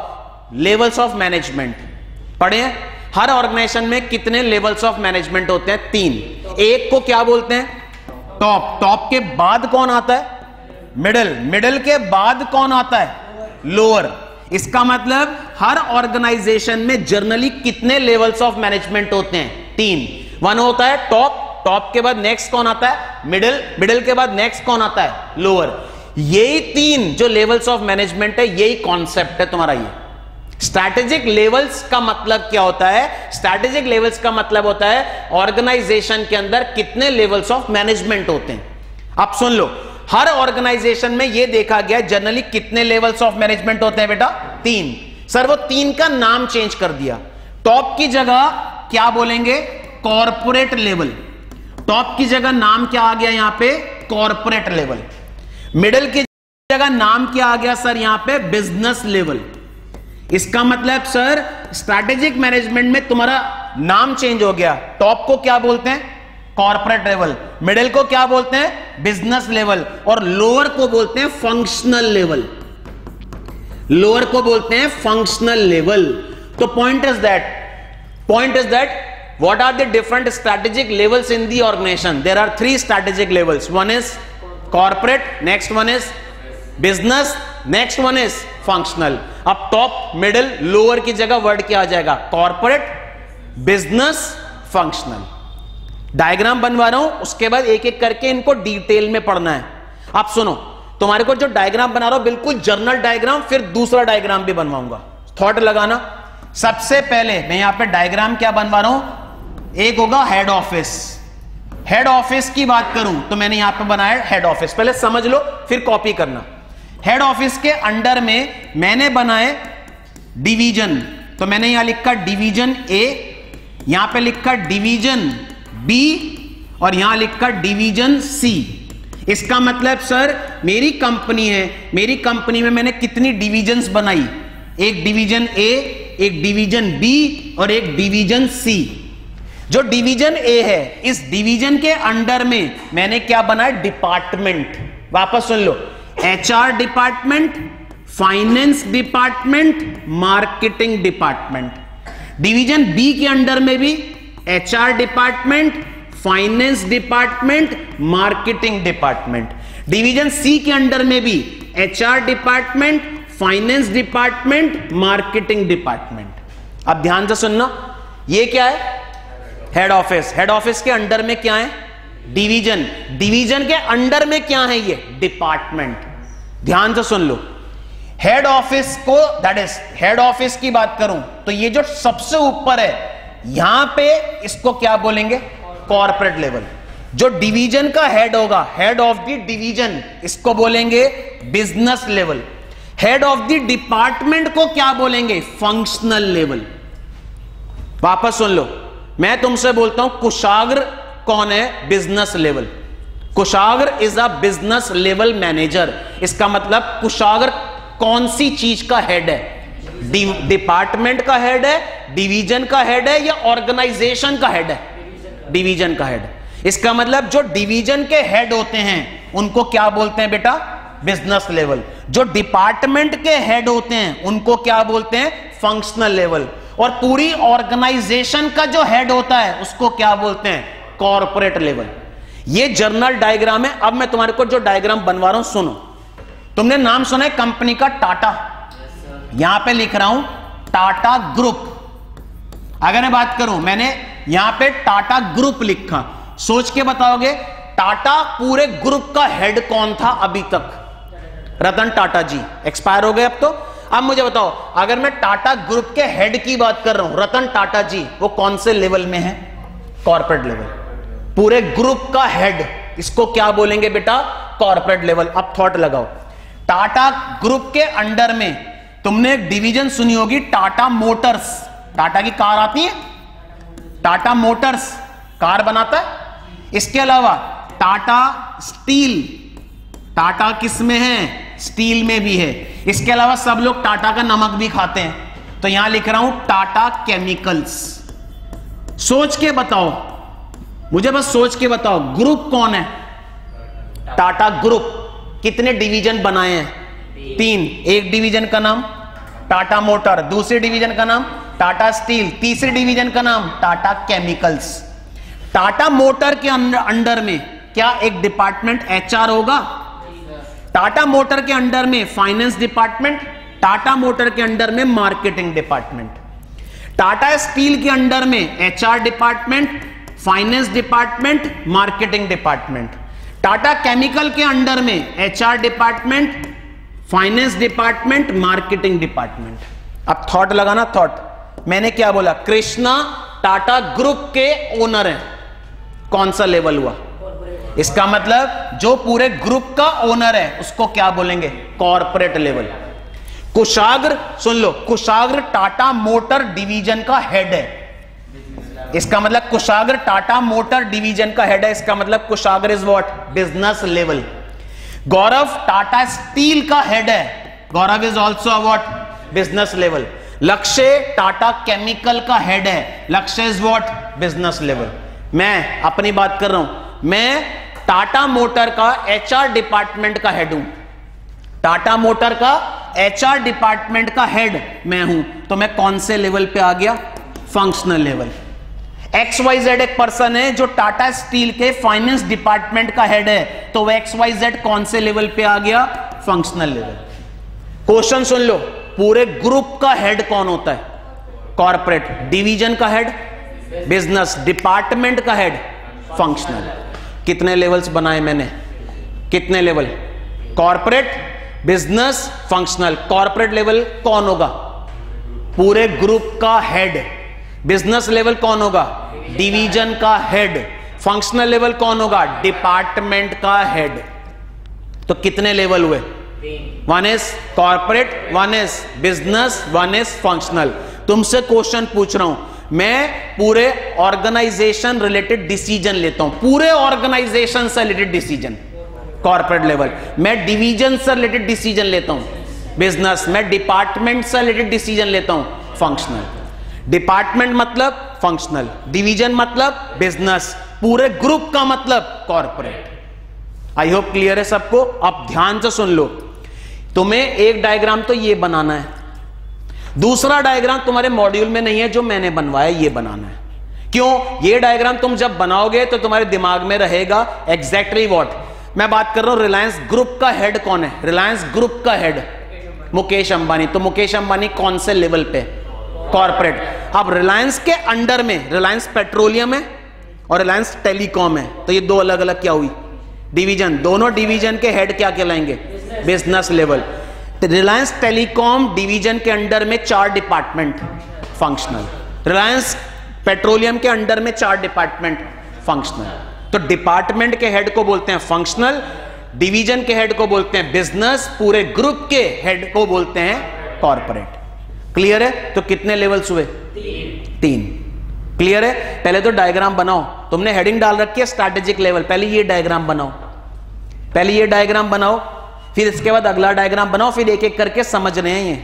लेवल्स ऑफ मैनेजमेंट, पढ़े हैं? हर ऑर्गेनाइजेशन में कितने लेवल्स ऑफ मैनेजमेंट होते हैं? 3। एक को क्या बोलते हैं? टॉप। टॉप के बाद कौन आता है? मिडिल। मिडिल के बाद कौन आता है? लोअर। इसका मतलब हर ऑर्गेनाइजेशन में जनरली कितने लेवल्स ऑफ मैनेजमेंट होते हैं? 3। 1 होता है टॉप, टॉप के बाद नेक्स्ट कौन आता है? मिडिल, मिडिल के बाद नेक्स्ट कौन आता है? लोअर। यही 3 जो लेवल्स ऑफ मैनेजमेंट है, यही कॉन्सेप्ट है तुम्हारा। ये स्ट्रैटेजिक लेवल्स का मतलब क्या होता है? स्ट्रैटेजिक लेवल्स का मतलब होता है ऑर्गेनाइजेशन के अंदर कितने लेवल्स ऑफ मैनेजमेंट होते हैं। अब सुन लो, हर ऑर्गेनाइजेशन में यह देखा गया जनरली कितने लेवल्स ऑफ मैनेजमेंट होते हैं बेटा? 3। सर वो 3 का नाम चेंज कर दिया। टॉप की जगह क्या बोलेंगे? Corporate level. टॉप की जगह नाम क्या आ गया यहां पे? Corporate level. मिडिल की जगह नाम क्या आ गया सर यहां पे? Business level. इसका मतलब सर स्ट्रैटेजिक मैनेजमेंट में तुम्हारा नाम चेंज हो गया। टॉप को क्या बोलते हैं? Corporate level. मिडिल को क्या बोलते हैं? Business level. और लोअर को बोलते हैं फंक्शनल लेवल। लोअर को बोलते हैं फंक्शनल लेवल। तो point is that what are the different strategic levels in the organization? There are 3 strategic levels. One is corporate, next one is business, next one is functional. अब टॉप, मिडिल, लोअर की जगह वर्ड क्या आ जाएगा? Corporate, business, functional. डायग्राम बनवा रहा हूं, उसके बाद एक एक करके इनको डिटेल में पढ़ना है। आप सुनो, तुम्हारे को जो डायग्राम बना रहा हूं बिल्कुल जर्नल डायग्राम, फिर दूसरा डायग्राम भी बनवाऊंगा। थॉट लगाना। सबसे पहले मैं यहां पे डायग्राम क्या बनवा रहा हूं? एक होगा हेड ऑफिस। हेड ऑफिस की बात करूं तो मैंने यहां पे बनाया हेड ऑफिस। पहले समझ लो फिर कॉपी करना। हेड ऑफिस के अंडर में मैंने बनाए डिवीजन। तो मैंने यहां लिखा डिवीजन ए, यहां पे लिखा डिवीजन बी और यहां लिखा डिवीजन सी। इसका मतलब सर मेरी कंपनी है, मेरी कंपनी में मैंने कितनी डिवीजन्स बनाई? एक डिवीजन ए, एक डिवीजन बी और एक डिवीजन सी। जो डिवीजन ए है, इस डिवीजन के अंडर में मैंने क्या बनाया? डिपार्टमेंट। वापस सुन लो, HR department, finance department, marketing department. Division B के अंडर में भी HR department, finance department, marketing department. Division C के अंडर में भी HR department, finance department, marketing department. अब ध्यान से सुनना, ये क्या है? Head office. हेड ऑफिस के अंडर में क्या है? डिवीजन। डिवीजन के अंडर में क्या है? ये डिपार्टमेंट। ध्यान से सुन लो, हेड ऑफिस को, दैट इज हेड ऑफिस की बात करूं तो ये जो सबसे ऊपर है यहां पे, इसको क्या बोलेंगे? Corporate level. जो डिवीजन का हेड होगा, हेड ऑफ द डिवीजन, इसको बोलेंगे business level. Head of the department को क्या बोलेंगे? Functional level. वापस सुन लो, मैं तुमसे बोलता हूं कुशाग्र कौन है? Business level. Kushagra is a business level manager. इसका मतलब कुशाग्र कौन सी चीज का हेड है? डिपार्टमेंट का हेड है, डिवीजन का हेड है या ऑर्गेनाइजेशन का हेड है? डिवीजन का हेड। इसका मतलब जो डिवीजन के हेड होते हैं उनको क्या बोलते हैं बेटा? Business level. जो डिपार्टमेंट के हेड होते हैं उनको क्या बोलते हैं? Functional level. और पूरी ऑर्गेनाइजेशन का जो हेड होता है उसको क्या बोलते हैं? Corporate level. ये जर्नल डायग्राम है। अब मैं तुम्हारे को जो डायग्राम बनवा रहा हूं सुनो। तुमने नाम सुना है कंपनी का? टाटा। यहां पे लिख रहा हूं टाटा ग्रुप। अगर मैं बात करूं, मैंने यहां पे टाटा ग्रुप लिखा, सोच के बताओगे टाटा पूरे ग्रुप का हेड कौन था अभी तक? रतन टाटा जी। एक्सपायर हो गए अब तो। अब मुझे बताओ, अगर मैं टाटा ग्रुप के हेड की बात कर रहा हूं, रतन टाटा जी, वो कौन से लेवल में है? Corporate level. पूरे ग्रुप का हेड, इसको क्या बोलेंगे बेटा? Corporate level. अब थॉट लगाओ, टाटा ग्रुप के अंडर में तुमने एक डिवीजन सुनी होगी टाटा मोटर्स। टाटा की कार आती है, टाटा मोटर्स कार बनाता है। इसके अलावा टाटा स्टील, टाटा किस में है? स्टील में भी है। इसके अलावा सब लोग टाटा का नमक भी खाते हैं। तो यहां लिख रहा हूं टाटा केमिकल्स। सोच के बताओ, मुझे बस सोच के बताओ, ग्रुप कौन है? टाटा ग्रुप। कितने डिवीजन बनाए हैं? 3। एक डिवीजन का नाम टाटा मोटर, दूसरे डिवीजन का नाम टाटा स्टील, तीसरे डिवीजन का नाम टाटा केमिकल्स। टाटा मोटर के अंडर में क्या एक डिपार्टमेंट एचआर होगा? टाटा मोटर के अंडर में फाइनेंस डिपार्टमेंट, टाटा मोटर के अंडर में मार्केटिंग डिपार्टमेंट, टाटा स्टील के अंडर में HR department, finance department, marketing department, Tata chemical के अंडर में HR department, finance department, marketing department. अब थॉट लगाना, थॉट। मैंने क्या बोला? कृष्णा टाटा ग्रुप के ओनर हैं। कौन सा लेवल हुआ? इसका मतलब जो पूरे ग्रुप का ओनर है उसको क्या बोलेंगे? Corporate level. कुशाग्र, सुन लो, कुशाग्र टाटा मोटर डिवीजन का हेड है। इसका मतलब कुशाग्र टाटा मोटर डिवीजन का हेड है। इसका मतलब Kushagra is what? Business level. Gaurav Tata steel का हेड है। Gaurav is also what? Business level. Lakshya Tata chemical का हेड है। लक्ष्य इज व्हाट? Business level. मैं अपनी बात कर रहा हूं, मैं टाटा मोटर का एचआर डिपार्टमेंट का हेड हूं। टाटा मोटर का एचआर डिपार्टमेंट का हेड मैं हूं, तो मैं कौन से लेवल पे आ गया? Functional level. XYZ एक पर्सन है जो टाटा स्टील के फाइनेंस डिपार्टमेंट का हेड है, तो वह XYZ कौन से लेवल पे आ गया? Functional level. क्वेश्चन सुन लो, पूरे ग्रुप का हेड कौन होता है? कॉर्पोरेट। डिवीजन का हेड? बिजनेस। डिपार्टमेंट का हेड? फंक्शनल। कितने लेवल्स बनाए मैंने? कितने level? Corporate, business, functional. Corporate level कौन होगा? पूरे ग्रुप का हेड। बिजनेस लेवल कौन होगा? डिवीजन का हेड। फंक्शनल लेवल कौन होगा? डिपार्टमेंट का हेड। तो कितने लेवल हुए? One is corporate, one is business, one is functional. तुमसे क्वेश्चन पूछ रहा हूं, मैं पूरे ऑर्गेनाइजेशन रिलेटेड डिसीजन लेता हूं। पूरे ऑर्गेनाइजेशन से रिलेटेड डिसीजन कॉर्पोरेट लेवल। मैं डिवीजन से रिलेटेड डिसीजन लेता हूं बिजनेस। मैं डिपार्टमेंट से रिलेटेड डिसीजन लेता हूं फंक्शनल। डिपार्टमेंट मतलब फंक्शनल, डिवीजन मतलब बिजनेस, पूरे ग्रुप का मतलब कॉर्पोरेट। आई होप क्लियर है सबको। अब ध्यान से सुन लो, तुम्हें एक डायग्राम तो ये बनाना है, दूसरा डायग्राम तुम्हारे मॉड्यूल में नहीं है जो मैंने बनवाया, ये बनाना है। क्यों? ये डायग्राम तुम जब बनाओगे तो तुम्हारे दिमाग में रहेगा एग्जैक्टली व्हाट मैं बात कर रहा हूं। रिलायंस ग्रुप का हेड कौन है? रिलायंस ग्रुप का हेड मुकेश अंबानी। तो मुकेश अंबानी कौन से लेवल पे? कॉर्पोरेट। अब रिलायंस के अंडर में रिलायंस पेट्रोलियम है और रिलायंस टेलीकॉम है, तो ये दो अलग अलग क्या हुई? डिवीजन। दोनों डिवीजन के हेड क्या कहलाएंगे? Business level. Reliance telecom division के अंडर में 4 डिपार्टमेंट फंक्शनल। रिलायंस पेट्रोलियम के अंडर में 4 डिपार्टमेंट फंक्शनल। तो डिपार्टमेंट के हेड को बोलते हैं फंक्शनल, डिवीजन के हेड को बोलते हैं बिजनेस, पूरे ग्रुप के हेड को बोलते हैं कॉर्पोरेट। क्लियर है? तो कितने लेवल्स हुए? 3। क्लियर है? पहले तो डायग्राम बनाओ। तुमने हेडिंग डाल रखी है स्ट्रैटेजिक लेवल, पहले ये डायग्राम बनाओ, पहले ये डायग्राम बनाओ, फिर इसके बाद अगला डायग्राम बनाओ, फिर एक एक करके समझ रहे हैं। ये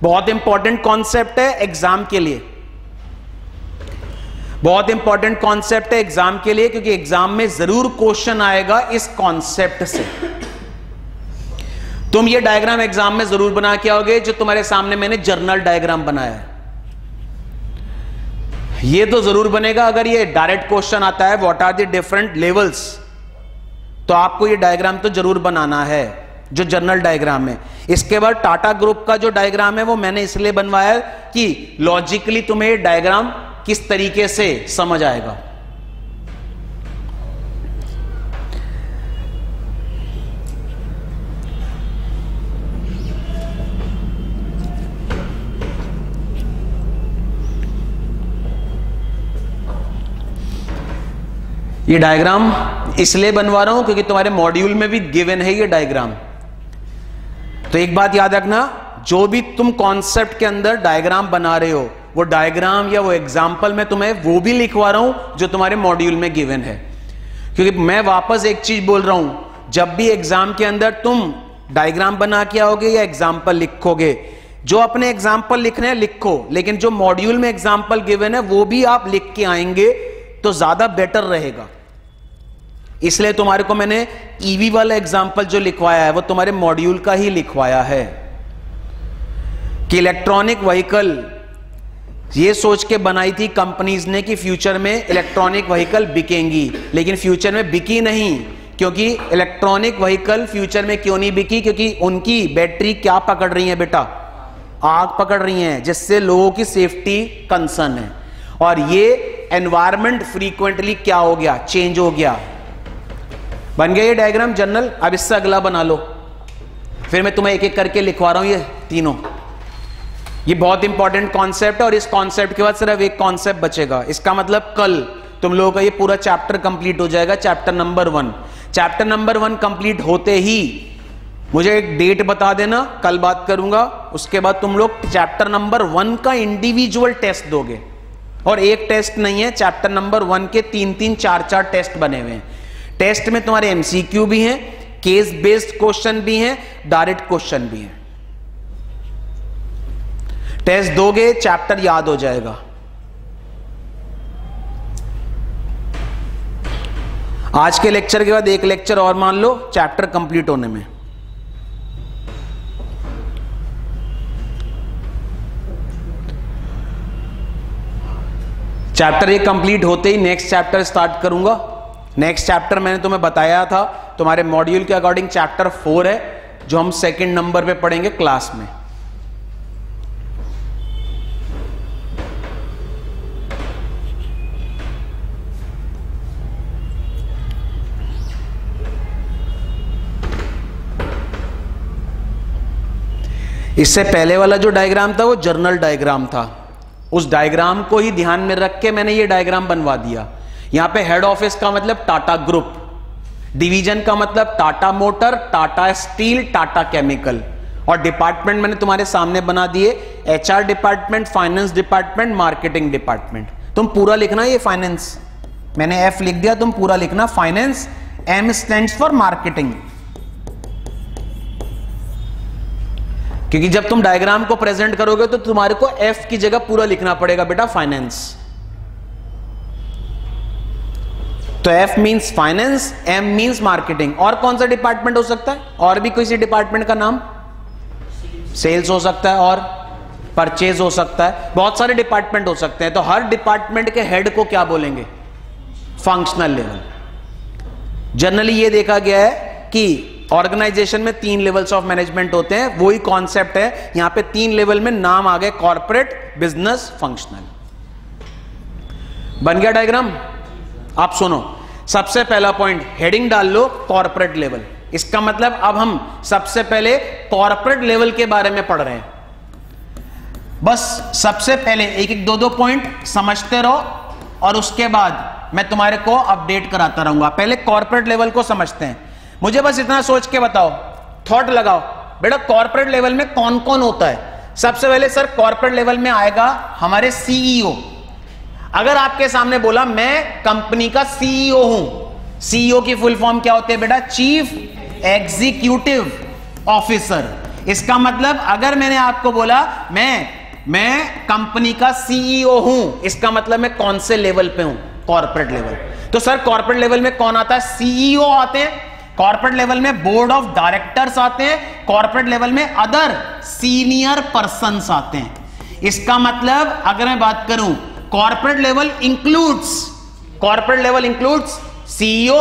बहुत इंपॉर्टेंट कॉन्सेप्ट है एग्जाम के लिए, बहुत इंपॉर्टेंट कॉन्सेप्ट है एग्जाम के लिए, क्योंकि एग्जाम में जरूर क्वेश्चन आएगा इस कॉन्सेप्ट से। तुम ये डायग्राम एग्जाम में जरूर बना के आओगे, जो तुम्हारे सामने मैंने जर्नल डायग्राम बनाया है, ये तो जरूर बनेगा। अगर ये डायरेक्ट क्वेश्चन आता है what are the different levels, तो आपको ये डायग्राम तो जरूर बनाना है, जो जर्नल डायग्राम है। इसके बाद टाटा ग्रुप का जो डायग्राम है वो मैंने इसलिए बनवाया है कि लॉजिकली तुम्हें ये डायग्राम किस तरीके से समझ आएगा। ये डायग्राम इसलिए बनवा रहा हूं क्योंकि तुम्हारे मॉड्यूल में भी गिवन है ये डायग्राम। तो एक बात याद रखना, जो भी तुम कॉन्सेप्ट के अंदर डायग्राम बना रहे हो, वो डायग्राम या वो एग्जाम्पल में तुम्हें वो भी लिखवा रहा हूं जो तुम्हारे मॉड्यूल में गिवन है। क्योंकि मैं वापस एक चीज बोल रहा हूं, जब भी एग्जाम के अंदर तुम डायग्राम बना के आओगे या एग्जाम्पल लिखोगे, जो अपने एग्जाम्पल लिखने हैं लिखो, लेकिन जो मॉड्यूल में एग्जाम्पल गिवन है वो भी आप लिख के आएंगे तो ज्यादा बेटर रहेगा। इसलिए तुम्हारे को मैंने ईवी वाला एग्जाम्पल जो लिखवाया है वो तुम्हारे मॉड्यूल का ही लिखवाया है कि इलेक्ट्रॉनिक व्हीकल ये सोच के बनाई थी कंपनीज ने कि फ्यूचर में इलेक्ट्रॉनिक व्हीकल बिकेंगी, लेकिन फ्यूचर में बिकी नहीं। क्योंकि इलेक्ट्रॉनिक व्हीकल फ्यूचर में क्यों नहीं बिकी? क्योंकि उनकी बैटरी क्या पकड़ रही है बेटा? आग पकड़ रही है, जिससे लोगों की सेफ्टी कंसर्न है। और ये एनवायरमेंट फ्रीक्वेंटली क्या हो गया? चेंज हो गया। बन गया ये डायग्राम जनरल। अब इससे अगला बना लो, फिर मैं तुम्हें एक एक करके लिखवा रहा हूं ये तीनों। ये बहुत इंपॉर्टेंट कॉन्सेप्ट है और इस कॉन्सेप्ट के बाद सिर्फ एक कॉन्सेप्ट बचेगा। इसका मतलब कल तुम लोगों का ये पूरा चैप्टर कंप्लीट हो जाएगा, chapter number 1। Chapter number 1 complete होते ही मुझे एक डेट बता देना, कल बात करूंगा। उसके बाद तुम लोग चैप्टर नंबर 1 का इंडिविजुअल टेस्ट दोगे, और एक टेस्ट नहीं है, चैप्टर नंबर 1 के 3-3, 4-4 टेस्ट बने हुए हैं। टेस्ट में तुम्हारे एमसीक्यू भी हैं, केस बेस्ड क्वेश्चन भी हैं, डायरेक्ट क्वेश्चन भी हैं। टेस्ट दोगे चैप्टर याद हो जाएगा। आज के लेक्चर के बाद एक लेक्चर और मान लो चैप्टर कंप्लीट होने में। चैप्टर एक कंप्लीट होते ही नेक्स्ट चैप्टर स्टार्ट करूंगा। नेक्स्ट चैप्टर मैंने तुम्हें बताया था तुम्हारे मॉड्यूल के अकॉर्डिंग चैप्टर 4 है, जो हम सेकंड नंबर पे पढ़ेंगे क्लास में। इससे पहले वाला जो डायग्राम था वो जर्नल डायग्राम था। उस डायग्राम को ही ध्यान में रख के मैंने ये डायग्राम बनवा दिया। यहां पे हेड ऑफिस का मतलब टाटा ग्रुप, डिवीजन का मतलब Tata motor, Tata steel, Tata chemical, और डिपार्टमेंट मैंने तुम्हारे सामने बना दिए, HR department, finance department, marketing department. तुम पूरा लिखना ये फाइनेंस, मैंने एफ लिख दिया, तुम पूरा लिखना finance. M stands for marketing, क्योंकि जब तुम डायग्राम को प्रेजेंट करोगे तो तुम्हारे को एफ की जगह पूरा लिखना पड़ेगा बेटा फाइनेंस। तो F means finance, M means marketing. और कौन सा डिपार्टमेंट हो सकता है? और भी किसी डिपार्टमेंट का नाम? सेल्स हो सकता है, और परचेज हो सकता है, बहुत सारे डिपार्टमेंट हो सकते हैं। तो हर डिपार्टमेंट के हेड को क्या बोलेंगे? Functional level. जनरली ये देखा गया है कि ऑर्गेनाइजेशन में 3 लेवल्स ऑफ मैनेजमेंट होते हैं, वही कॉन्सेप्ट है यहां पे। 3 लेवल में नाम आ गए, कॉर्पोरेट, बिजनेस, फंक्शनल। बन गया डायग्राम? आप सुनो, सबसे पहला पॉइंट हेडिंग डाल लो कॉर्पोरेट लेवल। इसका मतलब अब हम सबसे पहले कॉर्पोरेट लेवल के बारे में पढ़ रहे हैं। बस सबसे पहले एक एक 2-2 पॉइंट समझते रहो, और उसके बाद मैं तुम्हारे को अपडेट कराता रहूंगा। पहले कॉर्पोरेट लेवल को समझते हैं। मुझे बस इतना सोच के बताओ, थॉट लगाओ बेटा, कॉर्पोरेट लेवल में कौन कौन होता है? सबसे पहले सर कॉर्पोरेट लेवल में आएगा हमारे सीईओ। अगर आपके सामने बोला मैं कंपनी का सीईओ हूं, सीईओ की फुल फॉर्म क्या होती है बेटा? Chief executive officer. इसका मतलब अगर मैंने आपको बोला मैं कंपनी का सीईओ हूं, इसका मतलब मैं कौन से लेवल पे हूं? Corporate level. तो सर कॉर्पोरेट लेवल में कौन आता है? सीईओ आते हैं। कॉर्पोरेट लेवल में बोर्ड ऑफ डायरेक्टर्स आते हैं। कॉर्पोरेट लेवल में अदर सीनियर पर्सन्स आते हैं। इसका मतलब अगर मैं बात करूं, corporate level includes CEO,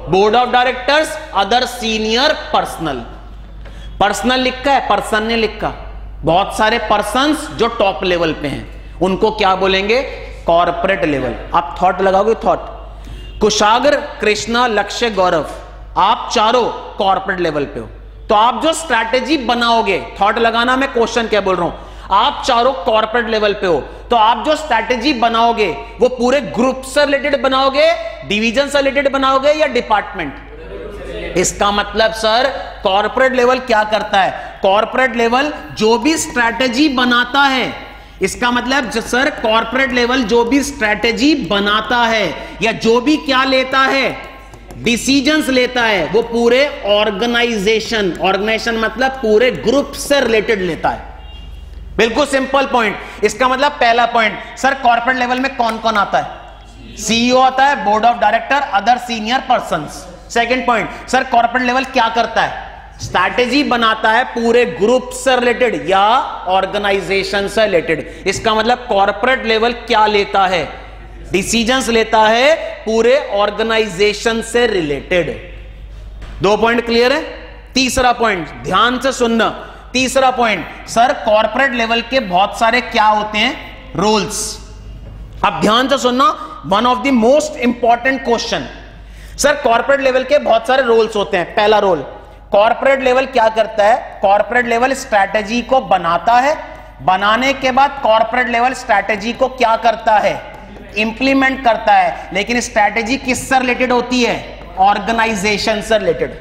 board of directors, other senior personal. Personal लिखा है, पर्सन ने लिखा। बहुत सारे पर्सन्स जो टॉप लेवल पे हैं, उनको क्या बोलेंगे? Corporate level. आप थॉट लगाओगे, थॉट। कुशाग्र, कृष्णा, लक्ष्य, गौरव, आप चारों कॉर्पोरेट लेवल पे हो। तो आप जो स्ट्रैटेजी बनाओगे, थॉट लगाना, मैं क्वेश्चन क्या बोल रहा हूं, आप चारों कॉर्पोरेट लेवल पे हो, तो आप जो स्ट्रैटेजी बनाओगे वो पूरे ग्रुप से रिलेटेड बनाओगे, डिवीजन से रिलेटेड बनाओगे, या डिपार्टमेंट? इसका मतलब सर कॉर्पोरेट लेवल क्या करता है? कॉर्पोरेट लेवल जो भी स्ट्रैटेजी बनाता है, इसका मतलब सर कॉर्पोरेट लेवल जो भी स्ट्रैटेजी बनाता है या जो भी क्या लेता है, डिसीजंस लेता है, वो पूरे ऑर्गेनाइजेशन मतलब पूरे ग्रुप से रिलेटेड लेता है। बिल्कुल सिंपल पॉइंट। इसका मतलब पहला पॉइंट, सर कॉर्पोरेट लेवल में कौन कौन आता है? सीईओ आता है, board of director, other senior persons. Second point, sir corporate level क्या करता है? स्ट्रैटेजी बनाता है पूरे ग्रुप से रिलेटेड या ऑर्गेनाइजेशन से रिलेटेड। इसका मतलब कॉर्पोरेट लेवल क्या लेता है? डिसीजंस लेता है पूरे ऑर्गेनाइजेशन से रिलेटेड। 2 पॉइंट क्लियर है? तीसरा पॉइंट ध्यान से सुनना। तीसरा पॉइंट, सर कॉर्पोरेट लेवल के बहुत सारे क्या होते हैं? रोल्स। अब ध्यान से सुनना, one of the most important question. Sir corporate level के बहुत सारे रोल्स होते हैं। पहला रोल, कॉर्पोरेट लेवल क्या करता है? कॉर्पोरेट लेवल स्ट्रैटेजी को बनाता है, बनाने के बाद कॉर्पोरेट लेवल स्ट्रैटेजी को क्या करता है? इंप्लीमेंट करता है। लेकिन स्ट्रैटेजी किससे रिलेटेड होती है? ऑर्गेनाइजेशन से रिलेटेड।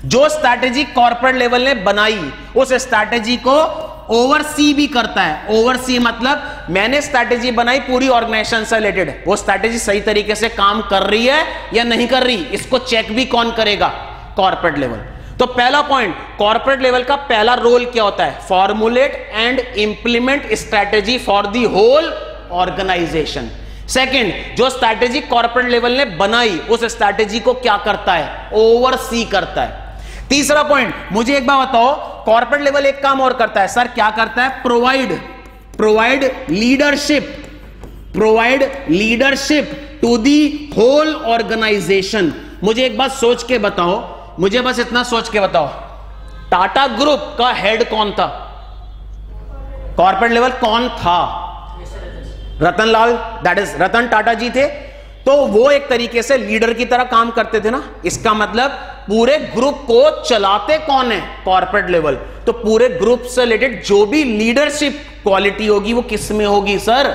जो स्ट्रैटेजी कॉर्पोरेट लेवल ने बनाई उस स्ट्रैटेजी को ओवरसी भी करता है। ओवरसी मतलब मैंने स्ट्रैटेजी बनाई पूरी ऑर्गेनाइजेशन से रिलेटेड, वो स्ट्रैटेजी सही तरीके से काम कर रही है या नहीं कर रही, इसको चेक भी कौन करेगा? Corporate level. तो पहला पॉइंट, कॉर्पोरेट लेवल का पहला रोल क्या होता है? Formulate and implement strategy for the whole organisation. Second, जो स्ट्रैटेजी कॉर्पोरेट लेवल ने बनाई उस स्ट्रैटेजी को क्या करता है? ओवरसी करता है। तीसरा पॉइंट, मुझे एक बात बताओ, कॉर्पोरेट लेवल एक काम और करता है। सर क्या करता है? Provide leadership to the whole organisation. मुझे एक बात सोच के बताओ, मुझे बस इतना सोच के बताओ, टाटा ग्रुप का हेड कौन था? कॉर्पोरेट लेवल कौन था? रतनलाल, दैट इज रतन टाटा जी थे। तो वो एक तरीके से लीडर की तरह काम करते थे ना। इसका मतलब पूरे ग्रुप को चलाते कौन है? Corporate level. तो पूरे ग्रुप से रिलेटेड जो भी लीडरशिप क्वालिटी होगी वो किस में होगी सर?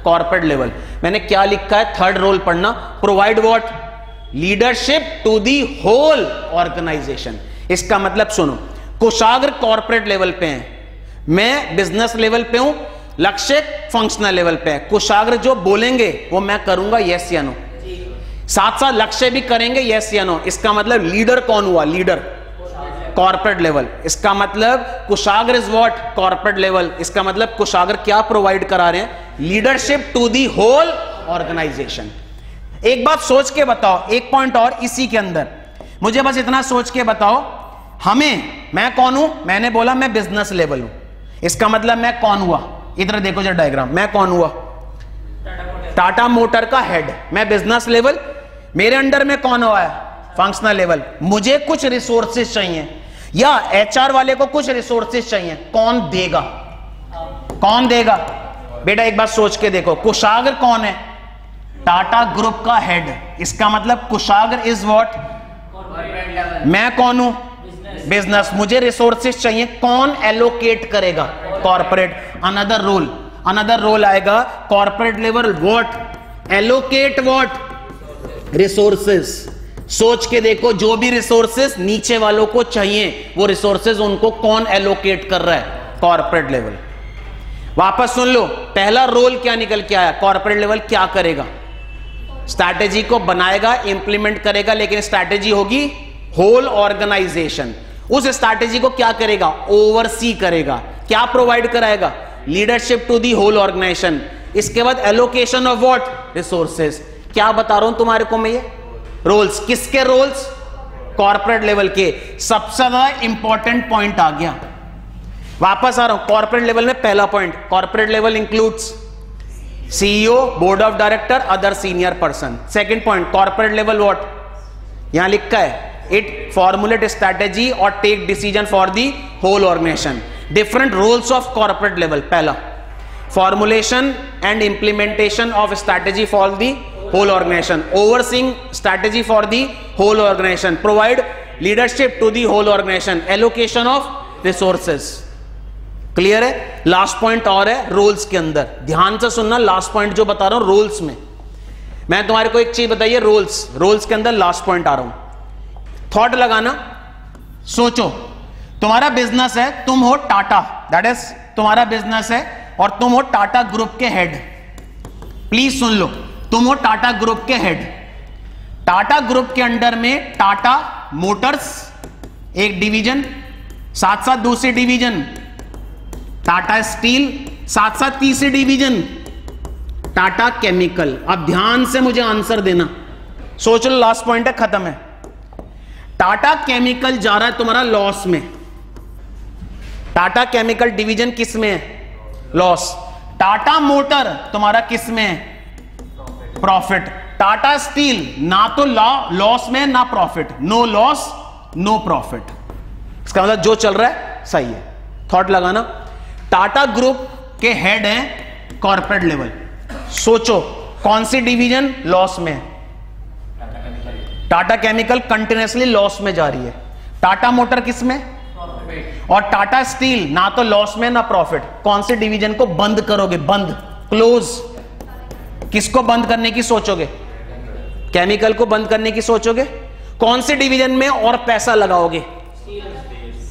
Corporate level. मैंने क्या लिखा है? थर्ड रोल पढ़ना, provide what? Leadership to the whole organisation. इसका मतलब सुनो, कुशाग्र कॉर्पोरेट लेवल पे है, मैं बिजनेस लेवल पे हूं, लक्ष्य फंक्शनल लेवल पे है। कुशाग्र जो बोलेंगे वो मैं करूंगा, यस या नो। साथ साथ लक्ष्य भी करेंगे, यस या नो। इसका मतलब लीडर कौन हुआ? Leader corporate level. इसका मतलब Kushagra is what? Corporate level. इसका मतलब कुशाग्र क्या प्रोवाइड करा रहे हैं? Leadership to the whole organisation. एक बात सोच के बताओ, एक पॉइंट और इसी के अंदर, मुझे बस इतना सोच के बताओ, मैं कौन हूं? मैंने बोला मैं बिजनेस लेवल हूं। इसका मतलब मैं कौन हुआ? इधर देखो जरा डायग्राम, मैं कौन हुआ? टाटा मोटर का हेड। मैं बिजनेस लेवल, मेरे अंडर में कौन हुआ है? Functional level. मुझे कुछ रिसोर्सेज चाहिए या एचआर वाले को कुछ रिसोर्सेज चाहिए, कौन देगा? कौन देगा? बेटा एक बात सोच के देखो, कुशाग्र कौन है? टाटा ग्रुप का हेड। इसका मतलब कुशाग्र इज व्हाट? मैं कौन हूं? बिजनेस। मुझे रिसोर्सेज चाहिए, कौन एलोकेट करेगा? कॉर्पोरेट। अनदर रोल आएगा corporate level, what? Allocate what? Resources. सोच के देखो, जो भी रिसोर्सेज नीचे वालों को चाहिए वो रिसोर्सेज उनको कौन एलोकेट कर रहा है? Corporate level. वापस सुन लो, पहला रोल क्या निकल के आया? कॉर्पोरेट लेवल क्या करेगा? स्ट्रैटेजी को बनाएगा, इंप्लीमेंट करेगा, लेकिन स्ट्रैटेजी होगी होल ऑर्गेनाइजेशन। उस स्ट्रैटेजी को क्या करेगा? ओवरसी करेगा। क्या प्रोवाइड कराएगा? Leadership to the whole organisation. इसके बाद एलोकेशन ऑफ व्हाट? रिसोर्सेज। क्या बता रहा हूं तुम्हारे को मैं? ये रोल्स किसके? रोल्स कॉर्पोरेट लेवल के। सबसे ज्यादा इंपॉर्टेंट पॉइंट आ गया, वापस आ रहा हूं। कॉर्पोरेट लेवल में पहला point, corporate level includes CEO, board of director, other senior person. Second point, corporate level what? यहां लिखा है, इट फॉर्मुलेट स्ट्रैटेजी और take decision for the whole organization. Different roles of corporate level. पहला, formulation and implementation of strategy for the whole organisation, overseeing strategy for the whole organisation, provide leadership to the whole organisation, allocation of resources. Clear है? लास्ट पॉइंट और है रोल्स के अंदर, ध्यान से सुनना। लास्ट पॉइंट जो बता रहा हूं रोल्स में, मैं तुम्हारे को एक चीज बताइए, रोल्स के अंदर लास्ट पॉइंट आ रहा हूं। थॉट लगाना, सोचो, तुम्हारा बिजनेस है, तुम हो टाटा, दैट इज तुम्हारा बिजनेस है और तुम हो टाटा ग्रुप के हेड। प्लीज सुन लो, तुम हो टाटा ग्रुप के हेड। टाटा ग्रुप के अंडर में टाटा मोटर्स एक डिवीजन, साथ साथ दूसरी डिवीजन टाटा स्टील, साथ साथ तीसरी डिवीजन टाटा केमिकल। अब ध्यान से मुझे आंसर देना, सोच लो, लास्ट पॉइंट है, खत्म है। टाटा केमिकल जा रहा है तुम्हारा लॉस में। टाटा केमिकल डिवीजन किस में है? लॉस। टाटा मोटर तुम्हारा किस में है? प्रॉफिट। टाटा स्टील ना तो लॉस में ना profit, no loss no profit. इसका मतलब जो चल रहा है सही है। थॉट लगाना, टाटा ग्रुप के हेड हैं कॉर्पोरेट लेवल। सोचो कौन सी डिवीजन लॉस में है? टाटा केमिकल कंटिन्यूसली लॉस में जा रही है, टाटा मोटर किस में, और टाटा स्टील ना तो लॉस में ना प्रॉफिट। कौन से डिवीजन को बंद करोगे, बंद, क्लोज, किसको बंद करने की सोचोगे, केमिकल को बंद करने की सोचोगे। कौन से डिवीजन में और पैसा लगाओगे,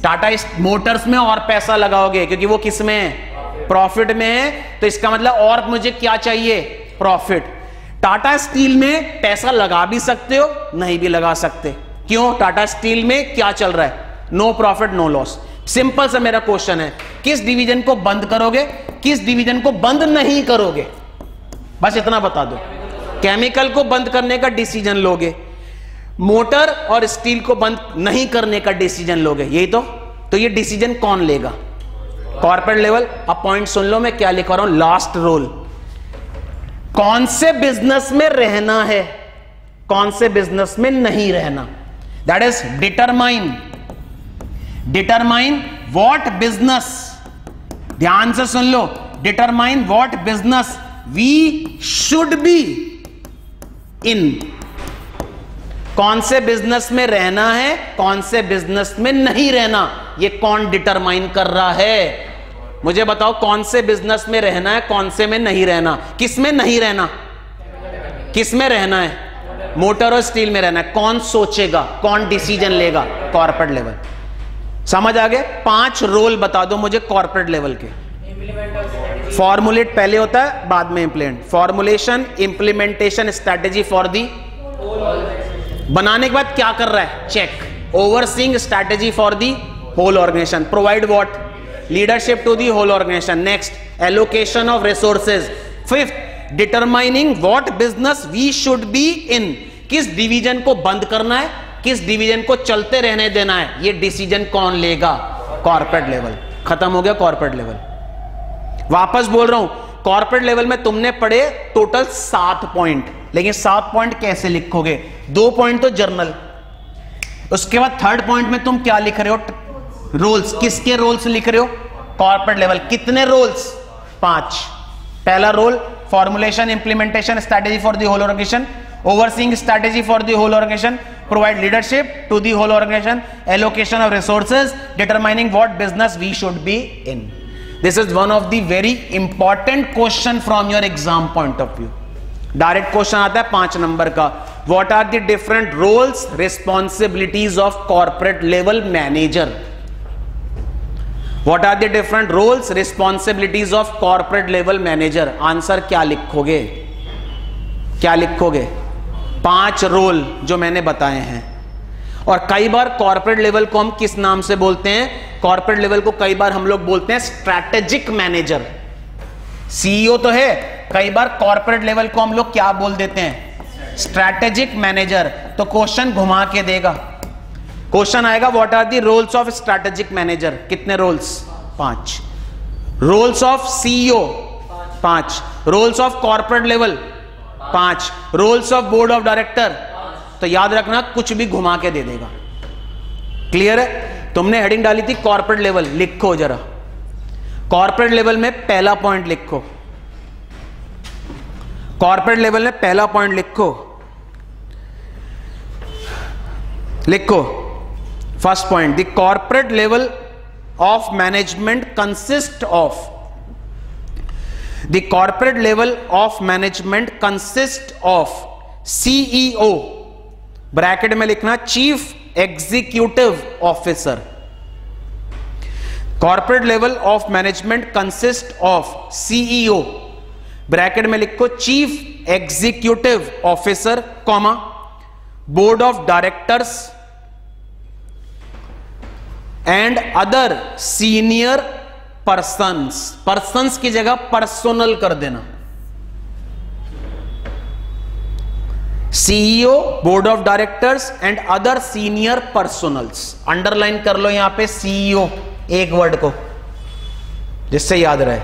टाटा मोटर्स में और पैसा लगाओगे, क्योंकि वो किस में है, प्रॉफिट में है। तो इसका मतलब और मुझे क्या चाहिए, प्रॉफिट। टाटा स्टील में पैसा लगा भी सकते हो, नहीं भी लगा सकते। क्यों, टाटा स्टील में क्या चल रहा है, no profit no loss. Simple सा मेरा क्वेश्चन है, किस डिवीजन को बंद करोगे, किस डिवीजन को बंद नहीं करोगे, बस इतना बता दो। केमिकल को बंद करने का डिसीजन लोगे, मोटर और स्टील को बंद नहीं करने का डिसीजन लोगे, यही तो ये डिसीजन कौन लेगा, कॉर्पोरेट लेवल। अब पॉइंट सुन लो मैं क्या लिखा रहा हूं, लास्ट रोल, कौन से बिजनेस में रहना है, कौन से बिजनेस में नहीं रहना, that is determine what business, ध्यान से सुन लो, determine what business we should be in. कौन से बिजनेस में रहना है, कौन से बिजनेस में नहीं रहना, ये कौन डिटरमाइन कर रहा है, मुझे बताओ। कौन से बिजनेस में रहना है, कौन से में नहीं रहना, किस में नहीं रहना, किस में रहना है, मोटर और स्टील में रहना है। कौन सोचेगा, कौन डिसीजन लेगा, कॉर्पोरेट लेवल। समझ आ गए। 5 रोल बता दो मुझे कॉर्पोरेट लेवल के। फॉर्मुलेट पहले होता है, बाद में implement. Formulation, implementation, strategy for the, बनाने के बाद क्या कर रहा है, check. Overseeing strategy for the whole organisation. Provide what, leadership to the whole organisation. Next, allocation of resources. 5th, determining what business we should be in. किस डिवीजन को बंद करना है, किस डिवीजन को चलते रहने देना है, ये डिसीजन कौन लेगा, कॉर्पोरेट लेवल। खत्म हो गया कॉर्पोरेट लेवल। वापस बोल रहा हूं, कॉर्पोरेट लेवल में तुमने पढ़े टोटल 7 पॉइंट, लेकिन 7 पॉइंट कैसे लिखोगे, 2 पॉइंट तो जर्नल, उसके बाद 3rd पॉइंट में तुम क्या लिख रहे हो, रोल्स। किसके रोल्स लिख रहे हो, कॉर्पोरेट लेवल। कितने रोल्स, 5। पहला role, formulation, implementation, strategy for the whole organisation, overseeing strategy for the whole organisation, provide leadership to the whole organisation, allocation of resources, determining what business we should be in. This is one of the very important question from your exam point of view. Direct question आता है 5 नंबर का, What are the different roles, responsibilities of corporate level manager? What are the different roles, responsibilities of corporate level manager? Answer क्या लिखोगे, क्या लिखोगे, 5 रोल जो मैंने बताए हैं। और कई बार कॉर्पोरेट लेवल को हम किस नाम से बोलते हैं, कॉर्पोरेट लेवल को कई बार हम लोग बोलते हैं स्ट्रैटेजिक मैनेजर। सीईओ तो है, कई बार कॉर्पोरेट लेवल को हम लोग क्या बोल देते हैं, स्ट्रैटेजिक मैनेजर। तो क्वेश्चन घुमा के देगा, क्वेश्चन आएगा what are the roles of strategic manager, कितने roles, 5। Roles of CEO 5, roles of corporate level 5, roles of board of director. तो याद रखना कुछ भी घुमा के दे देगा। क्लियर है। तुमने हेडिंग डाली थी कॉर्पोरेट लेवल, लिखो जरा कॉर्पोरेट लेवल में पहला पॉइंट लिखो, कॉर्पोरेट लेवल में पहला पॉइंट लिखो, लिखो first point, the corporate level of management consist of, the corporate level of management consist of CEO, bracket में लिखना chief executive officer. Corporate level of management consist of CEO, bracket में लिखो chief executive officer, comma, board of directors and other senior persons. Persons की जगह पर्सोनल कर देना, CEO, board of directors and other senior personnels. Underline कर लो यहां पे सीईओ एक वर्ड को, जिससे याद रहे।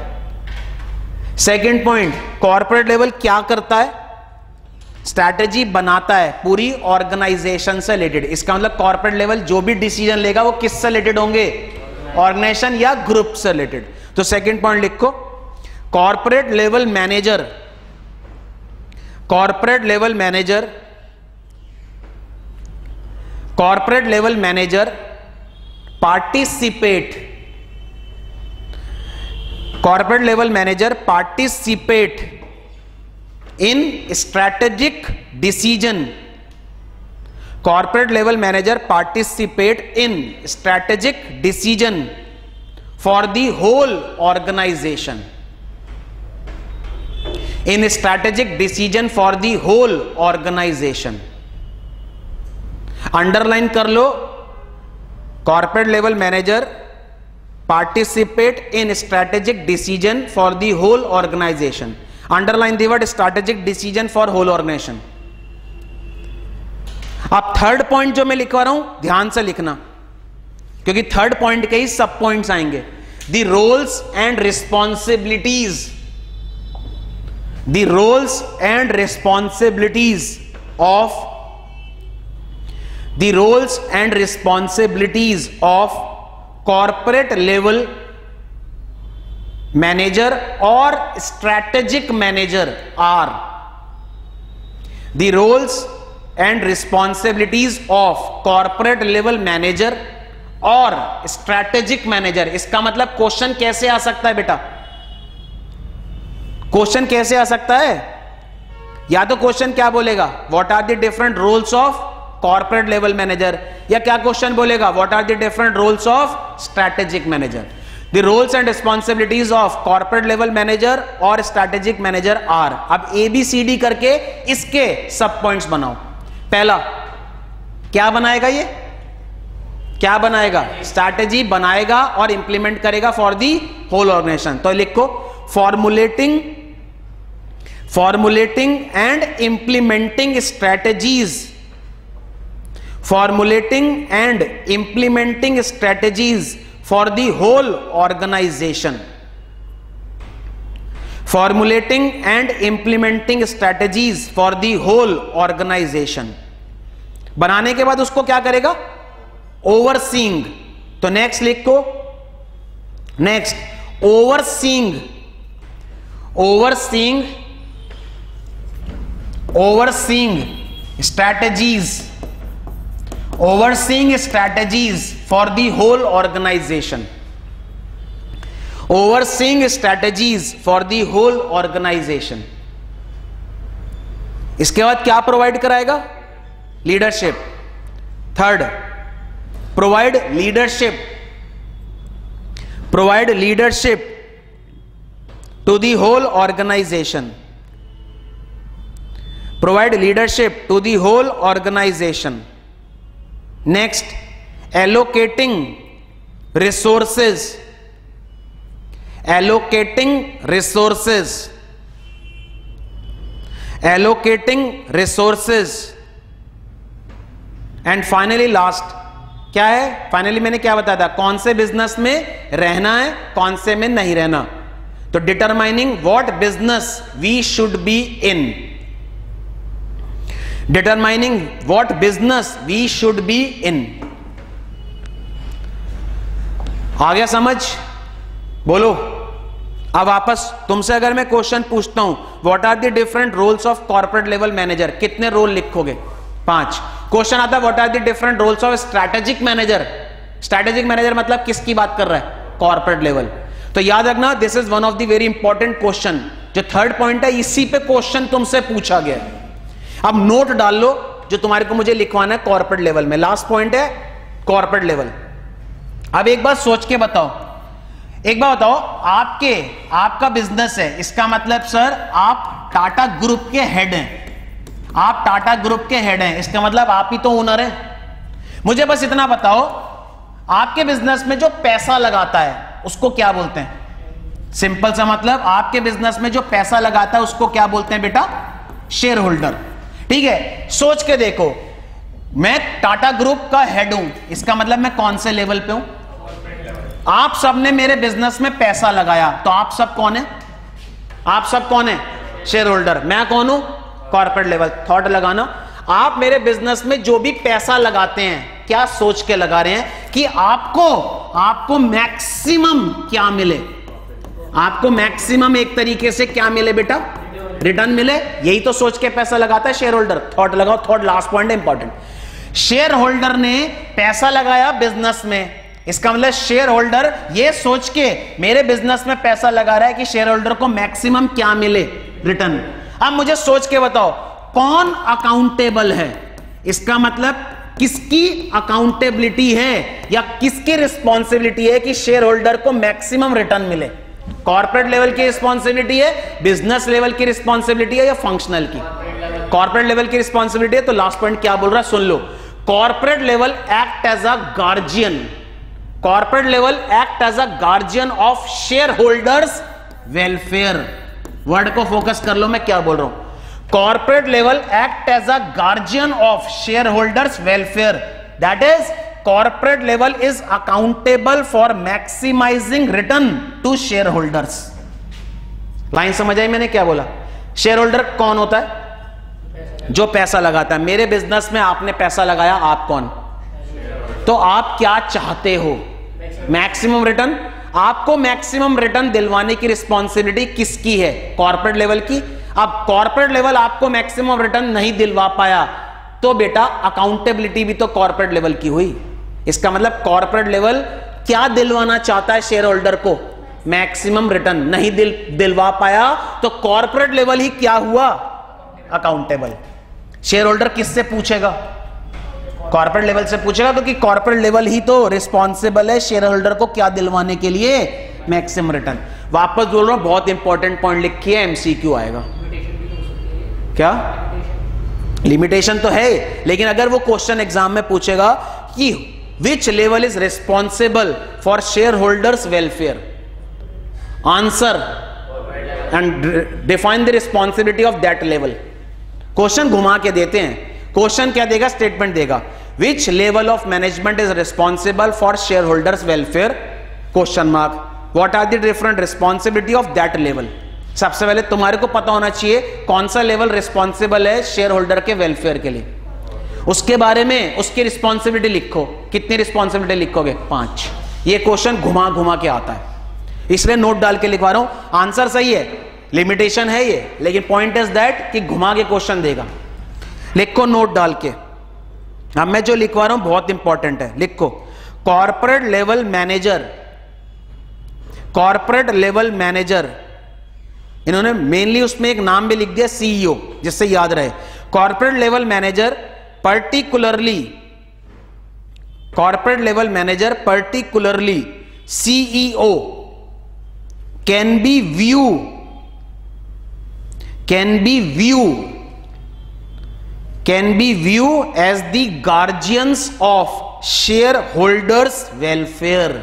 सेकंड पॉइंट, कॉर्पोरेट लेवल क्या करता है, स्ट्रैटेजी बनाता है पूरी ऑर्गेनाइजेशन से रिलेटेड। इसका मतलब कॉर्पोरेट लेवल जो भी डिसीजन लेगा वो किससे रिलेटेड होंगे, ऑर्गेनाइजेशन या ग्रुप से रिलेटेड। तो सेकंड पॉइंट लिखो, corporate level manager, corporate level manager corporate level manager participate, corporate level manager participate in strategic decision, corporate level manager participate in strategic decision for the whole organization, in strategic decision for the whole organization. Underline कर लो, corporate level manager participate in strategic decision for the whole organization. Underline the word strategic decision for whole organization. अब थर्ड पॉइंट जो मैं लिखवा रहा हूं ध्यान से लिखना, क्योंकि थर्ड पॉइंट के ही सब पॉइंट्स आएंगे। The roles and responsibilities, the roles and responsibilities of, the roles and responsibilities of corporate level manager or strategic manager are, the roles and responsibilities of corporate level manager और स्ट्रैटेजिक मैनेजर। इसका मतलब क्वेश्चन कैसे आ सकता है बेटा, क्वेश्चन कैसे आ सकता है? या तो क्वेश्चन क्या बोलेगा, what are the different roles of corporate level manager, या क्या क्वेश्चन बोलेगा, what are the different roles of strategic manager. The roles and responsibilities of corporate level manager और स्ट्रैटेजिक मैनेजर आर। अब ABCD करके इसके सब पॉइंट्स बनाओ। पहला क्या बनाएगा, ये क्या बनाएगा, स्ट्रैटेजी बनाएगा और इंप्लीमेंट करेगा फॉर दी होल ऑर्गेनाइजेशन। तो लिखो formulating and implementing strategies, formulating and implementing strategies for the whole organization, formulating and implementing strategies for the whole organization। बनाने के बाद उसको क्या करेगा, overseeing। तो नेक्स्ट लिखो, next overseeing strategies, overseeing strategies for the whole organization, overseeing strategies for the whole organization। इसके बाद क्या प्रोवाइड कराएगा, leadership. Third, provide leadership to the whole organisation, provide leadership to the whole organisation. Next, allocating resources and finally last क्या है, फाइनली मैंने क्या बताया था, कौन से बिजनेस में रहना है, कौन से में नहीं रहना। तो determining what business we should be in, determining what business we should be in. आ गया समझ? बोलो। अब वापस तुमसे अगर मैं क्वेश्चन पूछता हूं, what are the different roles of corporate level manager, कितने रोल लिखोगे? 5। क्वेश्चन आता है what are the different roles of strategic manager. Strategic manager मतलब किसकी बात कर रहा है? Corporate level. तो याद रखना, this is one of the very important question. जो थर्ड पॉइंट है, इसी पे क्वेश्चन तुमसे पूछा गया। अब नोट डाल लो जो तुम्हारे को मुझे लिखवाना है कॉर्पोरेट लेवल में। लास्ट पॉइंट है कॉर्पोरेट लेवल। अब एक बात सोच के बताओ, एक बात बताओ, आपका बिजनेस है, इसका मतलब सर आप टाटा ग्रुप के हेड हैं, आप टाटा ग्रुप के हेड हैं, इसका मतलब आप ही तो ओनर हैं। मुझे बस इतना बताओ, आपके बिजनेस में जो पैसा लगाता है उसको क्या बोलते हैं? सिंपल सा मतलब, आपके बिजनेस में जो पैसा लगाता है उसको क्या बोलते हैं बेटा? Share holder. ठीक है, सोच के देखो, मैं टाटा ग्रुप का हेड हूं, इसका मतलब मैं कौन से लेवल पे हूं? आप सब ने मेरे बिजनेस में पैसा लगाया, तो आप सब कौन है? आप सब कौन है? Share holder. मैं कौन हूं? Corporate level. थॉट लगाना, आप मेरे बिजनेस में जो भी पैसा लगाते हैं, क्या सोच के लगा रहे हैं कि आपको मैक्सिमम क्या मिले? आपको मैक्सिमम एक तरीके से क्या मिले बेटा? रिटर्न मिले। यही तो सोच के पैसा लगाता है शेयर होल्डर। थॉट लगाओ, thought last point important. Share holder ने पैसा लगाया बिजनेस में, इसका मतलब शेयर होल्डर ये सोच के मेरे बिजनेस में पैसा लगा रहा है कि शेयर होल्डर को मैक्सिमम क्या मिले, रिटर्न। अब मुझे सोच के बताओ कौन अकाउंटेबल है, इसका मतलब किसकी अकाउंटेबिलिटी है या किसकी रिस्पॉन्सिबिलिटी है कि शेयर होल्डर को मैक्सिमम रिटर्न मिले। कॉर्पोरेट लेवल की रिस्पॉन्सिबिलिटी है, बिजनेस लेवल की रिस्पॉन्सिबिलिटी है या फंक्शनल की? कॉर्पोरेट लेवल की रिस्पॉन्सिबिलिटी है। तो लास्ट पॉइंट क्या बोल रहा है सुन लो, corporate level act as a guardian, corporate level act as a guardian of share holders welfare. Word को फोकस कर लो, मैं क्या बोल रहा हूं। Corporate level act as a guardian of share holders welfare, that is corporate level is accountable for maximizing return to shareholders। Line समझ आई मैंने क्या बोला? शेयर होल्डर कौन होता है? जो पैसा लगाता है। मेरे बिजनेस में आपने पैसा लगाया, आप कौन? तो आप क्या चाहते हो? Maximum return. आपको मैक्सिमम रिटर्न दिलवाने की रिस्पॉन्सिबिलिटी किसकी है? कॉर्पोरेट लेवल की। अब कॉर्पोरेट लेवल आपको मैक्सिमम रिटर्न नहीं दिलवा पाया तो बेटा अकाउंटेबिलिटी भी तो कॉर्पोरेट लेवल की हुई। इसका मतलब कॉर्पोरेट लेवल क्या दिलवाना चाहता है शेयर होल्डर को? Maximum return. नहीं दिलवा पाया तो कॉर्पोरेट लेवल ही क्या हुआ? अकाउंटेबल। शेयर होल्डर किससे पूछेगा? कॉर्पोरेट लेवल से पूछेगा, क्योंकि कॉर्पोरेट लेवल ही तो रिस्पॉन्सिबल है शेयर होल्डर को क्या दिलवाने के लिए? Maximum return. वापस बोल रहा हूं, बहुत इंपॉर्टेंट पॉइंट लिखिए, एमसीक्यू आएगा। क्या लिमिटेशन तो है, लेकिन अगर वो क्वेश्चन एग्जाम में पूछेगा कि which level is responsible for share holders welfare, answer and define the responsibility of that level. Question घुमा के देते हैं। क्वेश्चन क्या देगा? स्टेटमेंट देगा, which level of management is responsible for share holders welfare, question mark, what are the different responsibility of that level. सबसे पहले तुम्हारे को पता होना चाहिए कौन सा लेवल रिस्पॉन्सिबल है शेयर होल्डर के वेलफेयर के लिए। उसके बारे में उसकी रिस्पॉन्सिबिलिटी लिखो। कितनी रिस्पॉन्सिबिलिटी लिखोगे? 5। ये क्वेश्चन घुमा घुमा के आता है, इसलिए नोट डाल के लिखवा रहा हूं। आंसर सही है, लिमिटेशन है ये, लेकिन पॉइंट इज दैट कि घुमा के क्वेश्चन देगा। लिखो नोट डाल के। अब मैं जो लिखवा रहा हूं बहुत इंपॉर्टेंट है, लिखो corporate level manager. Corporate level manager, इन्होंने मेनली उसमें एक नाम भी लिख दिया सीईओ, जिससे याद रहे। Corporate level manager particularly, corporate level manager particularly CEO can be viewed as the guardians of shareholders welfare,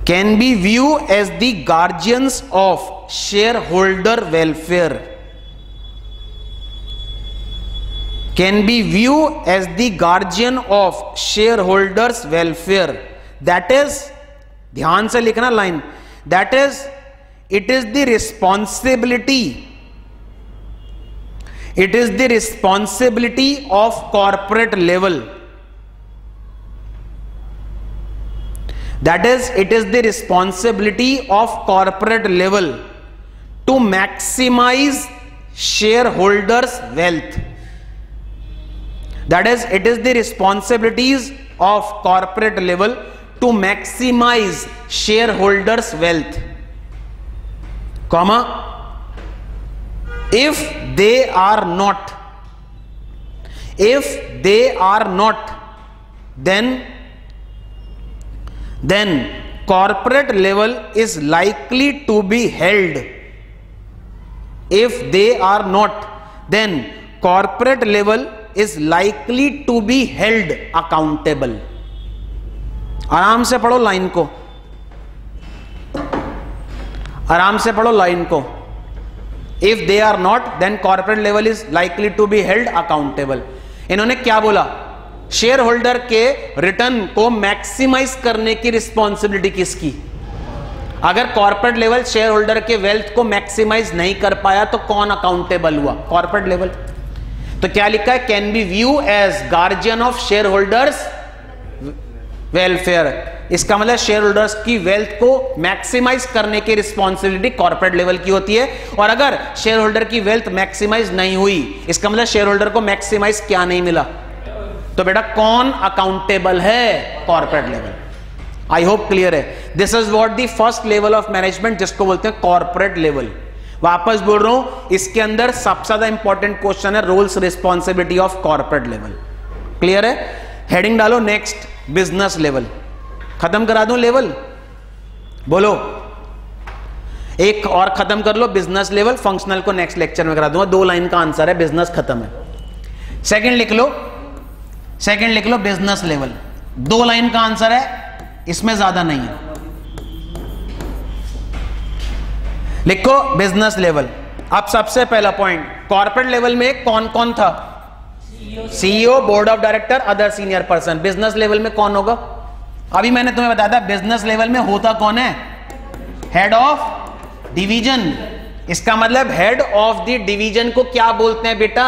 can be viewed as the guardians of shareholder welfare, can be viewed as the guardian of shareholders welfare, that is, ध्यान से लिखना line, that is, it is the responsibility of corporate level, that is, it is the responsibility of corporate level to maximize shareholders wealth. That is, it is the responsibilities of corporate level to maximize shareholders wealth, comma, if they are not, then corporate level is likely to be held. If they are not, then corporate level is likely to be held accountable. आराम से पढ़ो लाइन को, आराम से पढ़ो लाइन को। If they are not, then corporate level is likely to be held accountable. इन्होंने क्या बोला? शेयर होल्डर के रिटर्न को मैक्सिमाइज करने की रिस्पॉन्सिबिलिटी किसकी? अगर कॉर्पोरेट लेवल शेयर होल्डर के वेल्थ को मैक्सिमाइज नहीं कर पाया तो कौन अकाउंटेबल हुआ? Corporate level. तो क्या लिखा है? Can be view as guardian of share holders welfare. इसका मतलब शेयर होल्डर्स की वेल्थ को मैक्सिमाइज करने की रिस्पॉन्सिबिलिटी कॉर्पोरेट लेवल की होती है। और अगर शेयर होल्डर की वेल्थ मैक्सिमाइज नहीं हुई, इसका मतलब शेयर होल्डर को मैक्सिमाइज क्या नहीं मिला, तो बेटा कौन अकाउंटेबल है, corporate level. I hope clear है। This is what the first level of management, जिसको बोलते हैं कॉर्पोरेट लेवल। वापस बोल रहा हूं, इसके अंदर सबसे ज्यादा इंपॉर्टेंट क्वेश्चन है roles responsibility of corporate level. Clear है? हेडिंग डालो नेक्स्ट, बिजनेस लेवल। खत्म करा दूं लेवल, बोलो एक और खत्म कर लो, बिजनेस लेवल। फंक्शनल को नेक्स्ट लेक्चर में करा दूंगा, 2 लाइन का आंसर है, बिजनेस खत्म है। सेकंड लिख लो, सेकंड लिख लो, बिजनेस लेवल 2 लाइन का आंसर है, इसमें ज्यादा नहीं है। लिखो बिजनेस लेवल। अब सबसे पहला पॉइंट, कॉर्पोरेट लेवल में कौन कौन था, CEO, board of director, other senior person. Business level में कौन होगा, अभी मैंने तुम्हें बताया था, बिजनेस लेवल में होता कौन है, हेड ऑफ डिवीजन। इसका मतलब हेड ऑफ द डिवीजन को क्या बोलते हैं बेटा,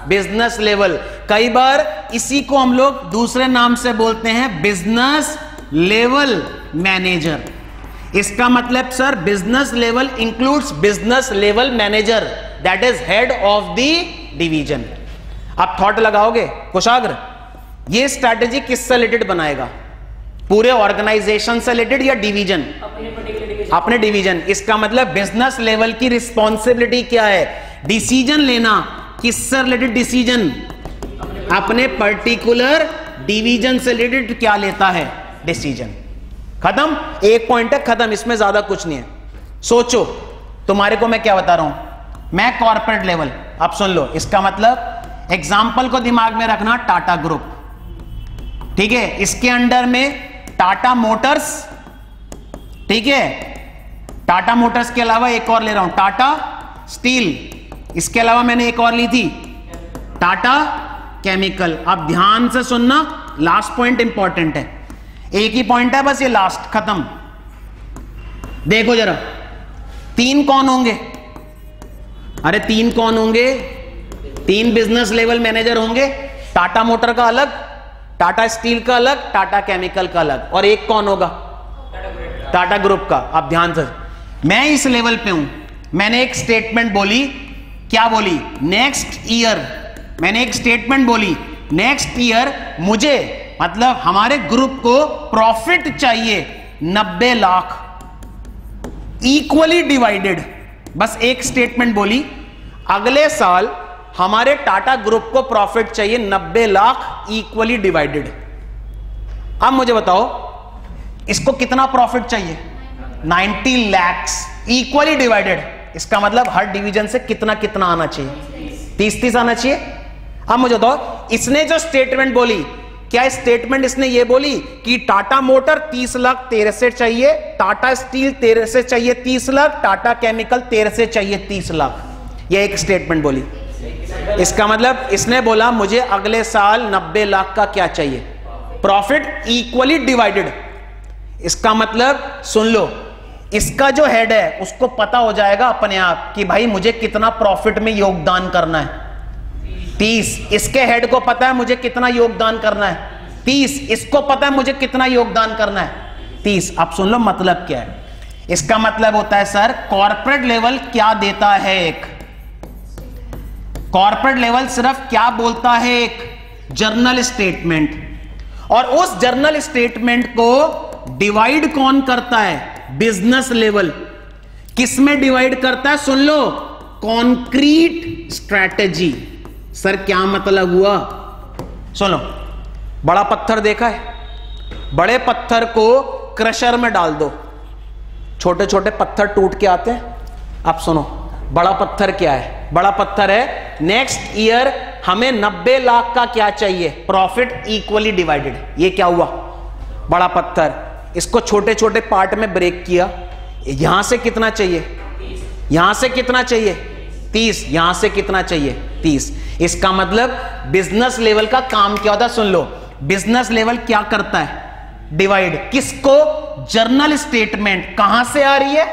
बिजनेस लेवल। कई बार इसी को हम लोग दूसरे नाम से बोलते हैं बिजनेस लेवल मैनेजर। इसका मतलब sir business level includes business level manager, that is head of the division. आप थॉट लगाओगे कुशाग्र, ये स्ट्रैटेजी किससे रिलेटेड बनाएगा, पूरे ऑर्गेनाइजेशन से रिलेटेड या डिवीजन, अपने डिवीजन। इसका मतलब बिजनेस लेवल की रिस्पॉन्सिबिलिटी क्या है, डिसीजन लेना। किससे रिलेटेड डिसीजन, अपने पर्टिकुलर डिवीजन से रिलेटेड क्या लेता है, डिसीजन। खत्म, एक पॉइंट है, खत्म, इसमें ज्यादा कुछ नहीं है। सोचो तुम्हारे को मैं क्या बता रहा हूं, मैं कॉर्पोरेट लेवल। अब सुन लो, इसका मतलब एग्जाम्पल को दिमाग में रखना, टाटा ग्रुप, ठीक है, इसके अंडर में टाटा मोटर्स, ठीक है, टाटा मोटर्स के अलावा एक और ले रहा हूं, टाटा स्टील, इसके अलावा मैंने एक और ली थी, टाटा केमिकल। अब ध्यान से सुनना, लास्ट पॉइंट इंपॉर्टेंट है, एक ही पॉइंट है बस, ये लास्ट, खत्म। देखो जरा, 3 कौन होंगे, अरे 3 कौन होंगे, 3 बिजनेस लेवल मैनेजर होंगे। टाटा मोटर का अलग, टाटा स्टील का अलग, टाटा केमिकल का अलग, और एक कौन होगा, टाटा ग्रुप का। अब ध्यान से, मैं इस लेवल पे हूं, मैंने एक स्टेटमेंट बोली, क्या बोली, नेक्स्ट ईयर, मैंने एक स्टेटमेंट बोली, नेक्स्ट ईयर मुझे, मतलब हमारे ग्रुप को प्रॉफिट चाहिए 90 लाख, इक्वली डिवाइडेड। बस एक स्टेटमेंट बोली, अगले साल हमारे टाटा ग्रुप को प्रॉफिट चाहिए 90 लाख, इक्वली डिवाइडेड। अब मुझे बताओ इसको कितना प्रॉफिट चाहिए, 90 लाख, इक्वली डिवाइडेड। इसका मतलब हर डिवीजन से कितना कितना आना चाहिए, 30-30 आना चाहिए। अब मुझे बताओ, इसने जो स्टेटमेंट बोली, क्या स्टेटमेंट इसने ये बोली कि टाटा मोटर 30 लाख तेरे से चाहिए, टाटा स्टील तेरे से चाहिए 30 लाख, टाटा केमिकल तेरे से चाहिए 30 लाख, ये एक स्टेटमेंट बोली। इसका मतलब इसने बोला मुझे अगले साल 90 लाख का क्या चाहिए, प्रॉफिट, इक्वली डिवाइडेड। इसका मतलब सुन लो, इसका जो हेड है उसको पता हो जाएगा अपने आप कि भाई मुझे कितना प्रॉफिट में योगदान करना है, 30। इसके हेड को पता है मुझे कितना योगदान करना है, 30। इसको पता है मुझे कितना योगदान करना है, 30। अब सुन लो मतलब क्या है, इसका मतलब होता है सर, कॉर्पोरेट लेवल क्या देता है, एक कॉर्पोरेट लेवल सिर्फ क्या बोलता है, एक जर्नल स्टेटमेंट, और उस जर्नल स्टेटमेंट को डिवाइड कौन करता है, बिजनेस लेवल। किस में डिवाइड करता है, सुन लो, कॉन्क्रीट स्ट्रैटेजी। सर क्या मतलब हुआ, सुनो, बड़ा पत्थर देखा है, बड़े पत्थर को क्रशर में डाल दो, छोटे छोटे पत्थर टूट के आते हैं। अब सुनो, बड़ा पत्थर क्या है, बड़ा पत्थर है नेक्स्ट ईयर हमें 90 लाख का क्या चाहिए, प्रॉफिट, इक्वली डिवाइडेड। ये क्या हुआ, बड़ा पत्थर, इसको छोटे छोटे पार्ट में ब्रेक किया, यहां से कितना चाहिए, यहां से कितना चाहिए, 30, यहां से कितना चाहिए, 30। इसका मतलब बिजनेस लेवल का काम क्या होता है, सुन लो, बिजनेस लेवल क्या करता है, डिवाइड। किसको, जर्नल स्टेटमेंट, कहां से आ रही है,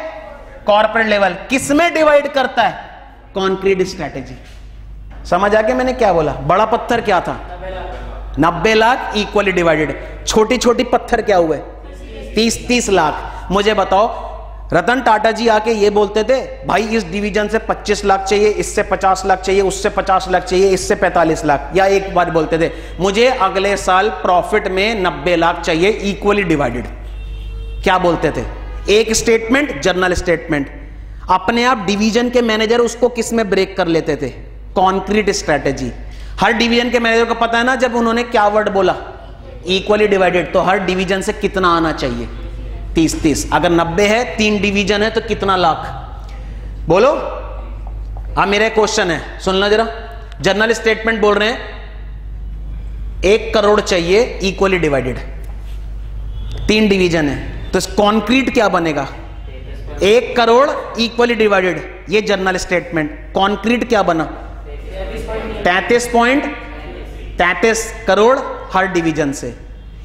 कॉर्पोरेट लेवल, किस में डिवाइड करता है, कॉन्क्रीट स्ट्रैटेजी। समझ आ गया मैंने क्या बोला, बड़ा पत्थर क्या था, 90 लाख, इक्वली डिवाइडेड। छोटी छोटी पत्थर क्या हुए, 30 लाख। मुझे बताओ, रतन टाटा जी आके ये बोलते थे भाई इस डिवीजन से 25 लाख चाहिए, इससे 50 लाख चाहिए, उससे 50 लाख चाहिए, इससे 45 लाख, या एक बार बोलते थे मुझे अगले साल प्रॉफिट में 90 लाख चाहिए इक्वली डिवाइडेड? क्या बोलते थे? एक स्टेटमेंट, जर्नल स्टेटमेंट। अपने आप डिवीजन के मैनेजर उसको किस में ब्रेक कर लेते थे? Concrete strategy. हर डिवीजन के मैनेजर को पता है ना, जब उन्होंने क्या वर्ड बोला, इक्वली डिवाइडेड, तो हर डिवीजन से कितना आना चाहिए? 30। अगर 90 है, 3 डिवीजन है, तो कितना लाख? बोलो। अब मेरा क्वेश्चन है, सुन लो जरा। जर्नल स्टेटमेंट बोल रहे हैं 1 करोड़ चाहिए इक्वली डिवाइडेड, 3 डिवीजन है, तो कॉन्क्रीट क्या बनेगा? 1 करोड़ इक्वली डिवाइडेड, ये जर्नल स्टेटमेंट। कॉन्क्रीट क्या बना? 33 करोड़ हर डिवीजन से।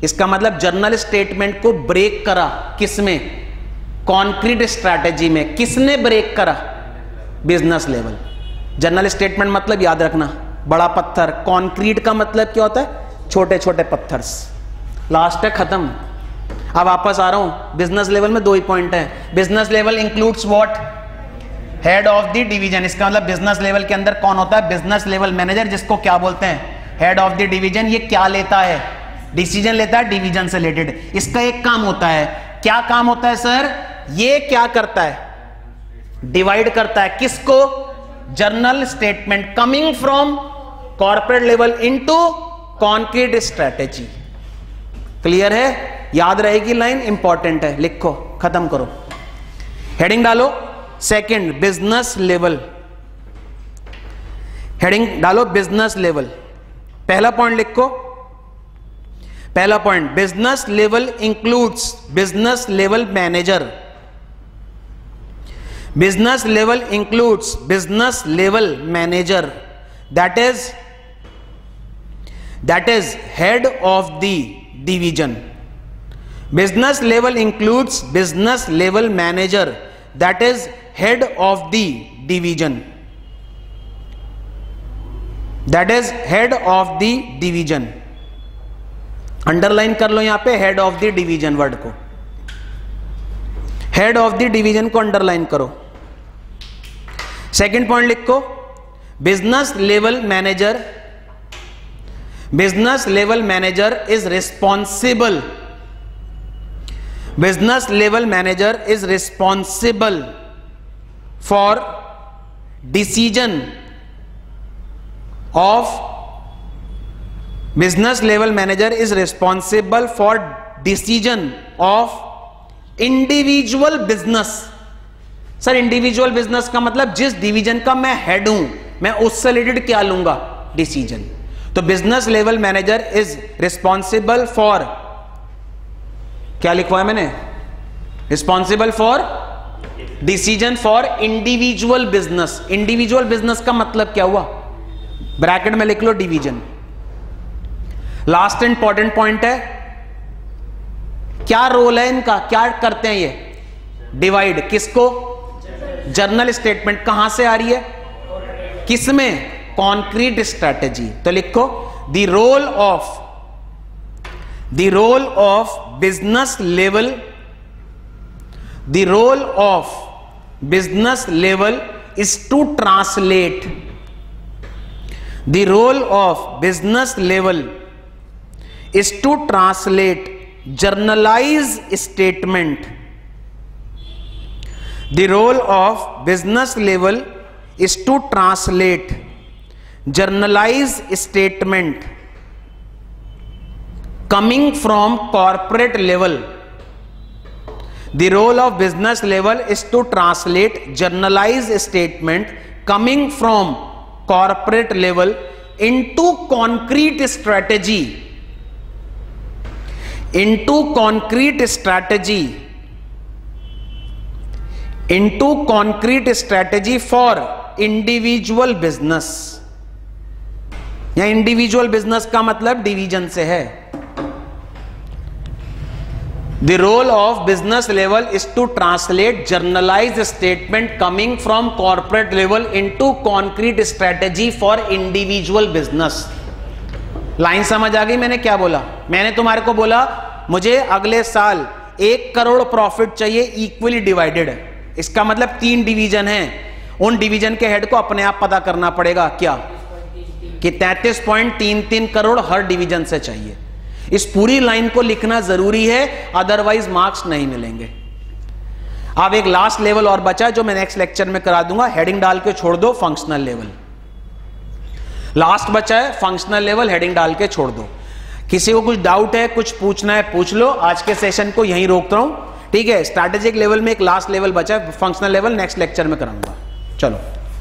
इसका मतलब जर्नल स्टेटमेंट को ब्रेक करा किसमें? कॉन्क्रीट स्ट्रैटेजी में। किसने ब्रेक करा? Business level. जर्नल स्टेटमेंट मतलब याद रखना, बड़ा पत्थर। कॉन्क्रीट का मतलब क्या होता है? छोटे छोटे पत्थर्स। लास्ट है, खत्म। अब वापस आ रहा हूं, बिजनेस लेवल में 2 ही पॉइंट है। Business level includes what? Head of the division. इसका मतलब बिजनेस लेवल के अंदर कौन होता है? बिजनेस लेवल मैनेजर, जिसको क्या बोलते हैं? Head of the division. ये क्या लेता है? डिसीजन लेता है डिवीजन से रिलेटेड। इसका एक काम होता है, क्या काम होता है सर? ये क्या करता है? डिवाइड करता है। किसको? General statement coming from corporate level into concrete strategy. Clear है? याद रहेगी लाइन, इंपॉर्टेंट है, लिखो, खत्म करो। हेडिंग डालो, सेकंड बिजनेस लेवल। हेडिंग डालो बिजनेस लेवल। पहला पॉइंट लिखो, पहला point, business level includes business level manager. Business level includes business level manager, that is head of the division. Business level includes business level manager, that is head of the division. That is head of the division. Underline कर लो यहां पे head of the division word को। हेड ऑफ द डिवीजन को अंडरलाइन करो। सेकंड पॉइंट लिखो, business level manager. Business level manager is responsible. Business level manager is responsible for decision of business level manager is responsible for decision of individual business। Sir individual business का मतलब जिस डिवीजन का मैं हेड हूं, मैं उससे रिलेटेड क्या लूंगा? डिसीजन। तो business level manager is responsible for, क्या लिखवाया मैंने? Responsible for decision for individual business. Individual business का मतलब क्या हुआ? ब्रैकेट में लिख लो डिवीजन। लास्ट इंपॉर्टेंट पॉइंट है, क्या रोल है इनका? क्या करते हैं ये? डिवाइड। किसको? General statement. कहां से आ रही है? किसमें? Concrete strategy. तो लिखो the role of business level, the role of business level is to translate, the role of business level is to translate journalize statement, the role of business level is to translate journalize statement coming from corporate level. The role of business level is to translate journalized statement coming from corporate level into concrete strategy, into concrete strategy, into concrete strategy for individual business। या इंडिविजुअल बिजनेस का मतलब डिवीजन से है। The role of business level is to translate journalized statement coming from corporate level into concrete strategy for individual business। Line समझ आ गई मैंने क्या बोला? मैंने तुम्हारे को बोला मुझे अगले साल 1 करोड़ प्रॉफिट चाहिए इक्वली डिवाइडेड। इसका मतलब 3 डिवीजन है, उन डिवीजन के हेड को अपने आप पता करना पड़ेगा क्या कि 33.33 करोड़ हर डिवीजन से चाहिए। इस पूरी लाइन को लिखना जरूरी है, अदरवाइज मार्क्स नहीं मिलेंगे। अब एक लास्ट लेवल और बचा जो मैं नेक्स्ट लेक्चर में करा दूंगा, हेडिंग डाल के छोड़ दो फंक्शनल लेवल। लास्ट बचा है फंक्शनल लेवल, हेडिंग डाल के छोड़ दो। किसी को कुछ डाउट है, कुछ पूछना है पूछ लो। आज के सेशन को यहीं रोकता हूं, ठीक है। स्ट्रैटेजिक लेवल में एक लास्ट लेवल बचा है, फंक्शनल लेवल नेक्स्ट लेक्चर में कराऊंगा। चलो।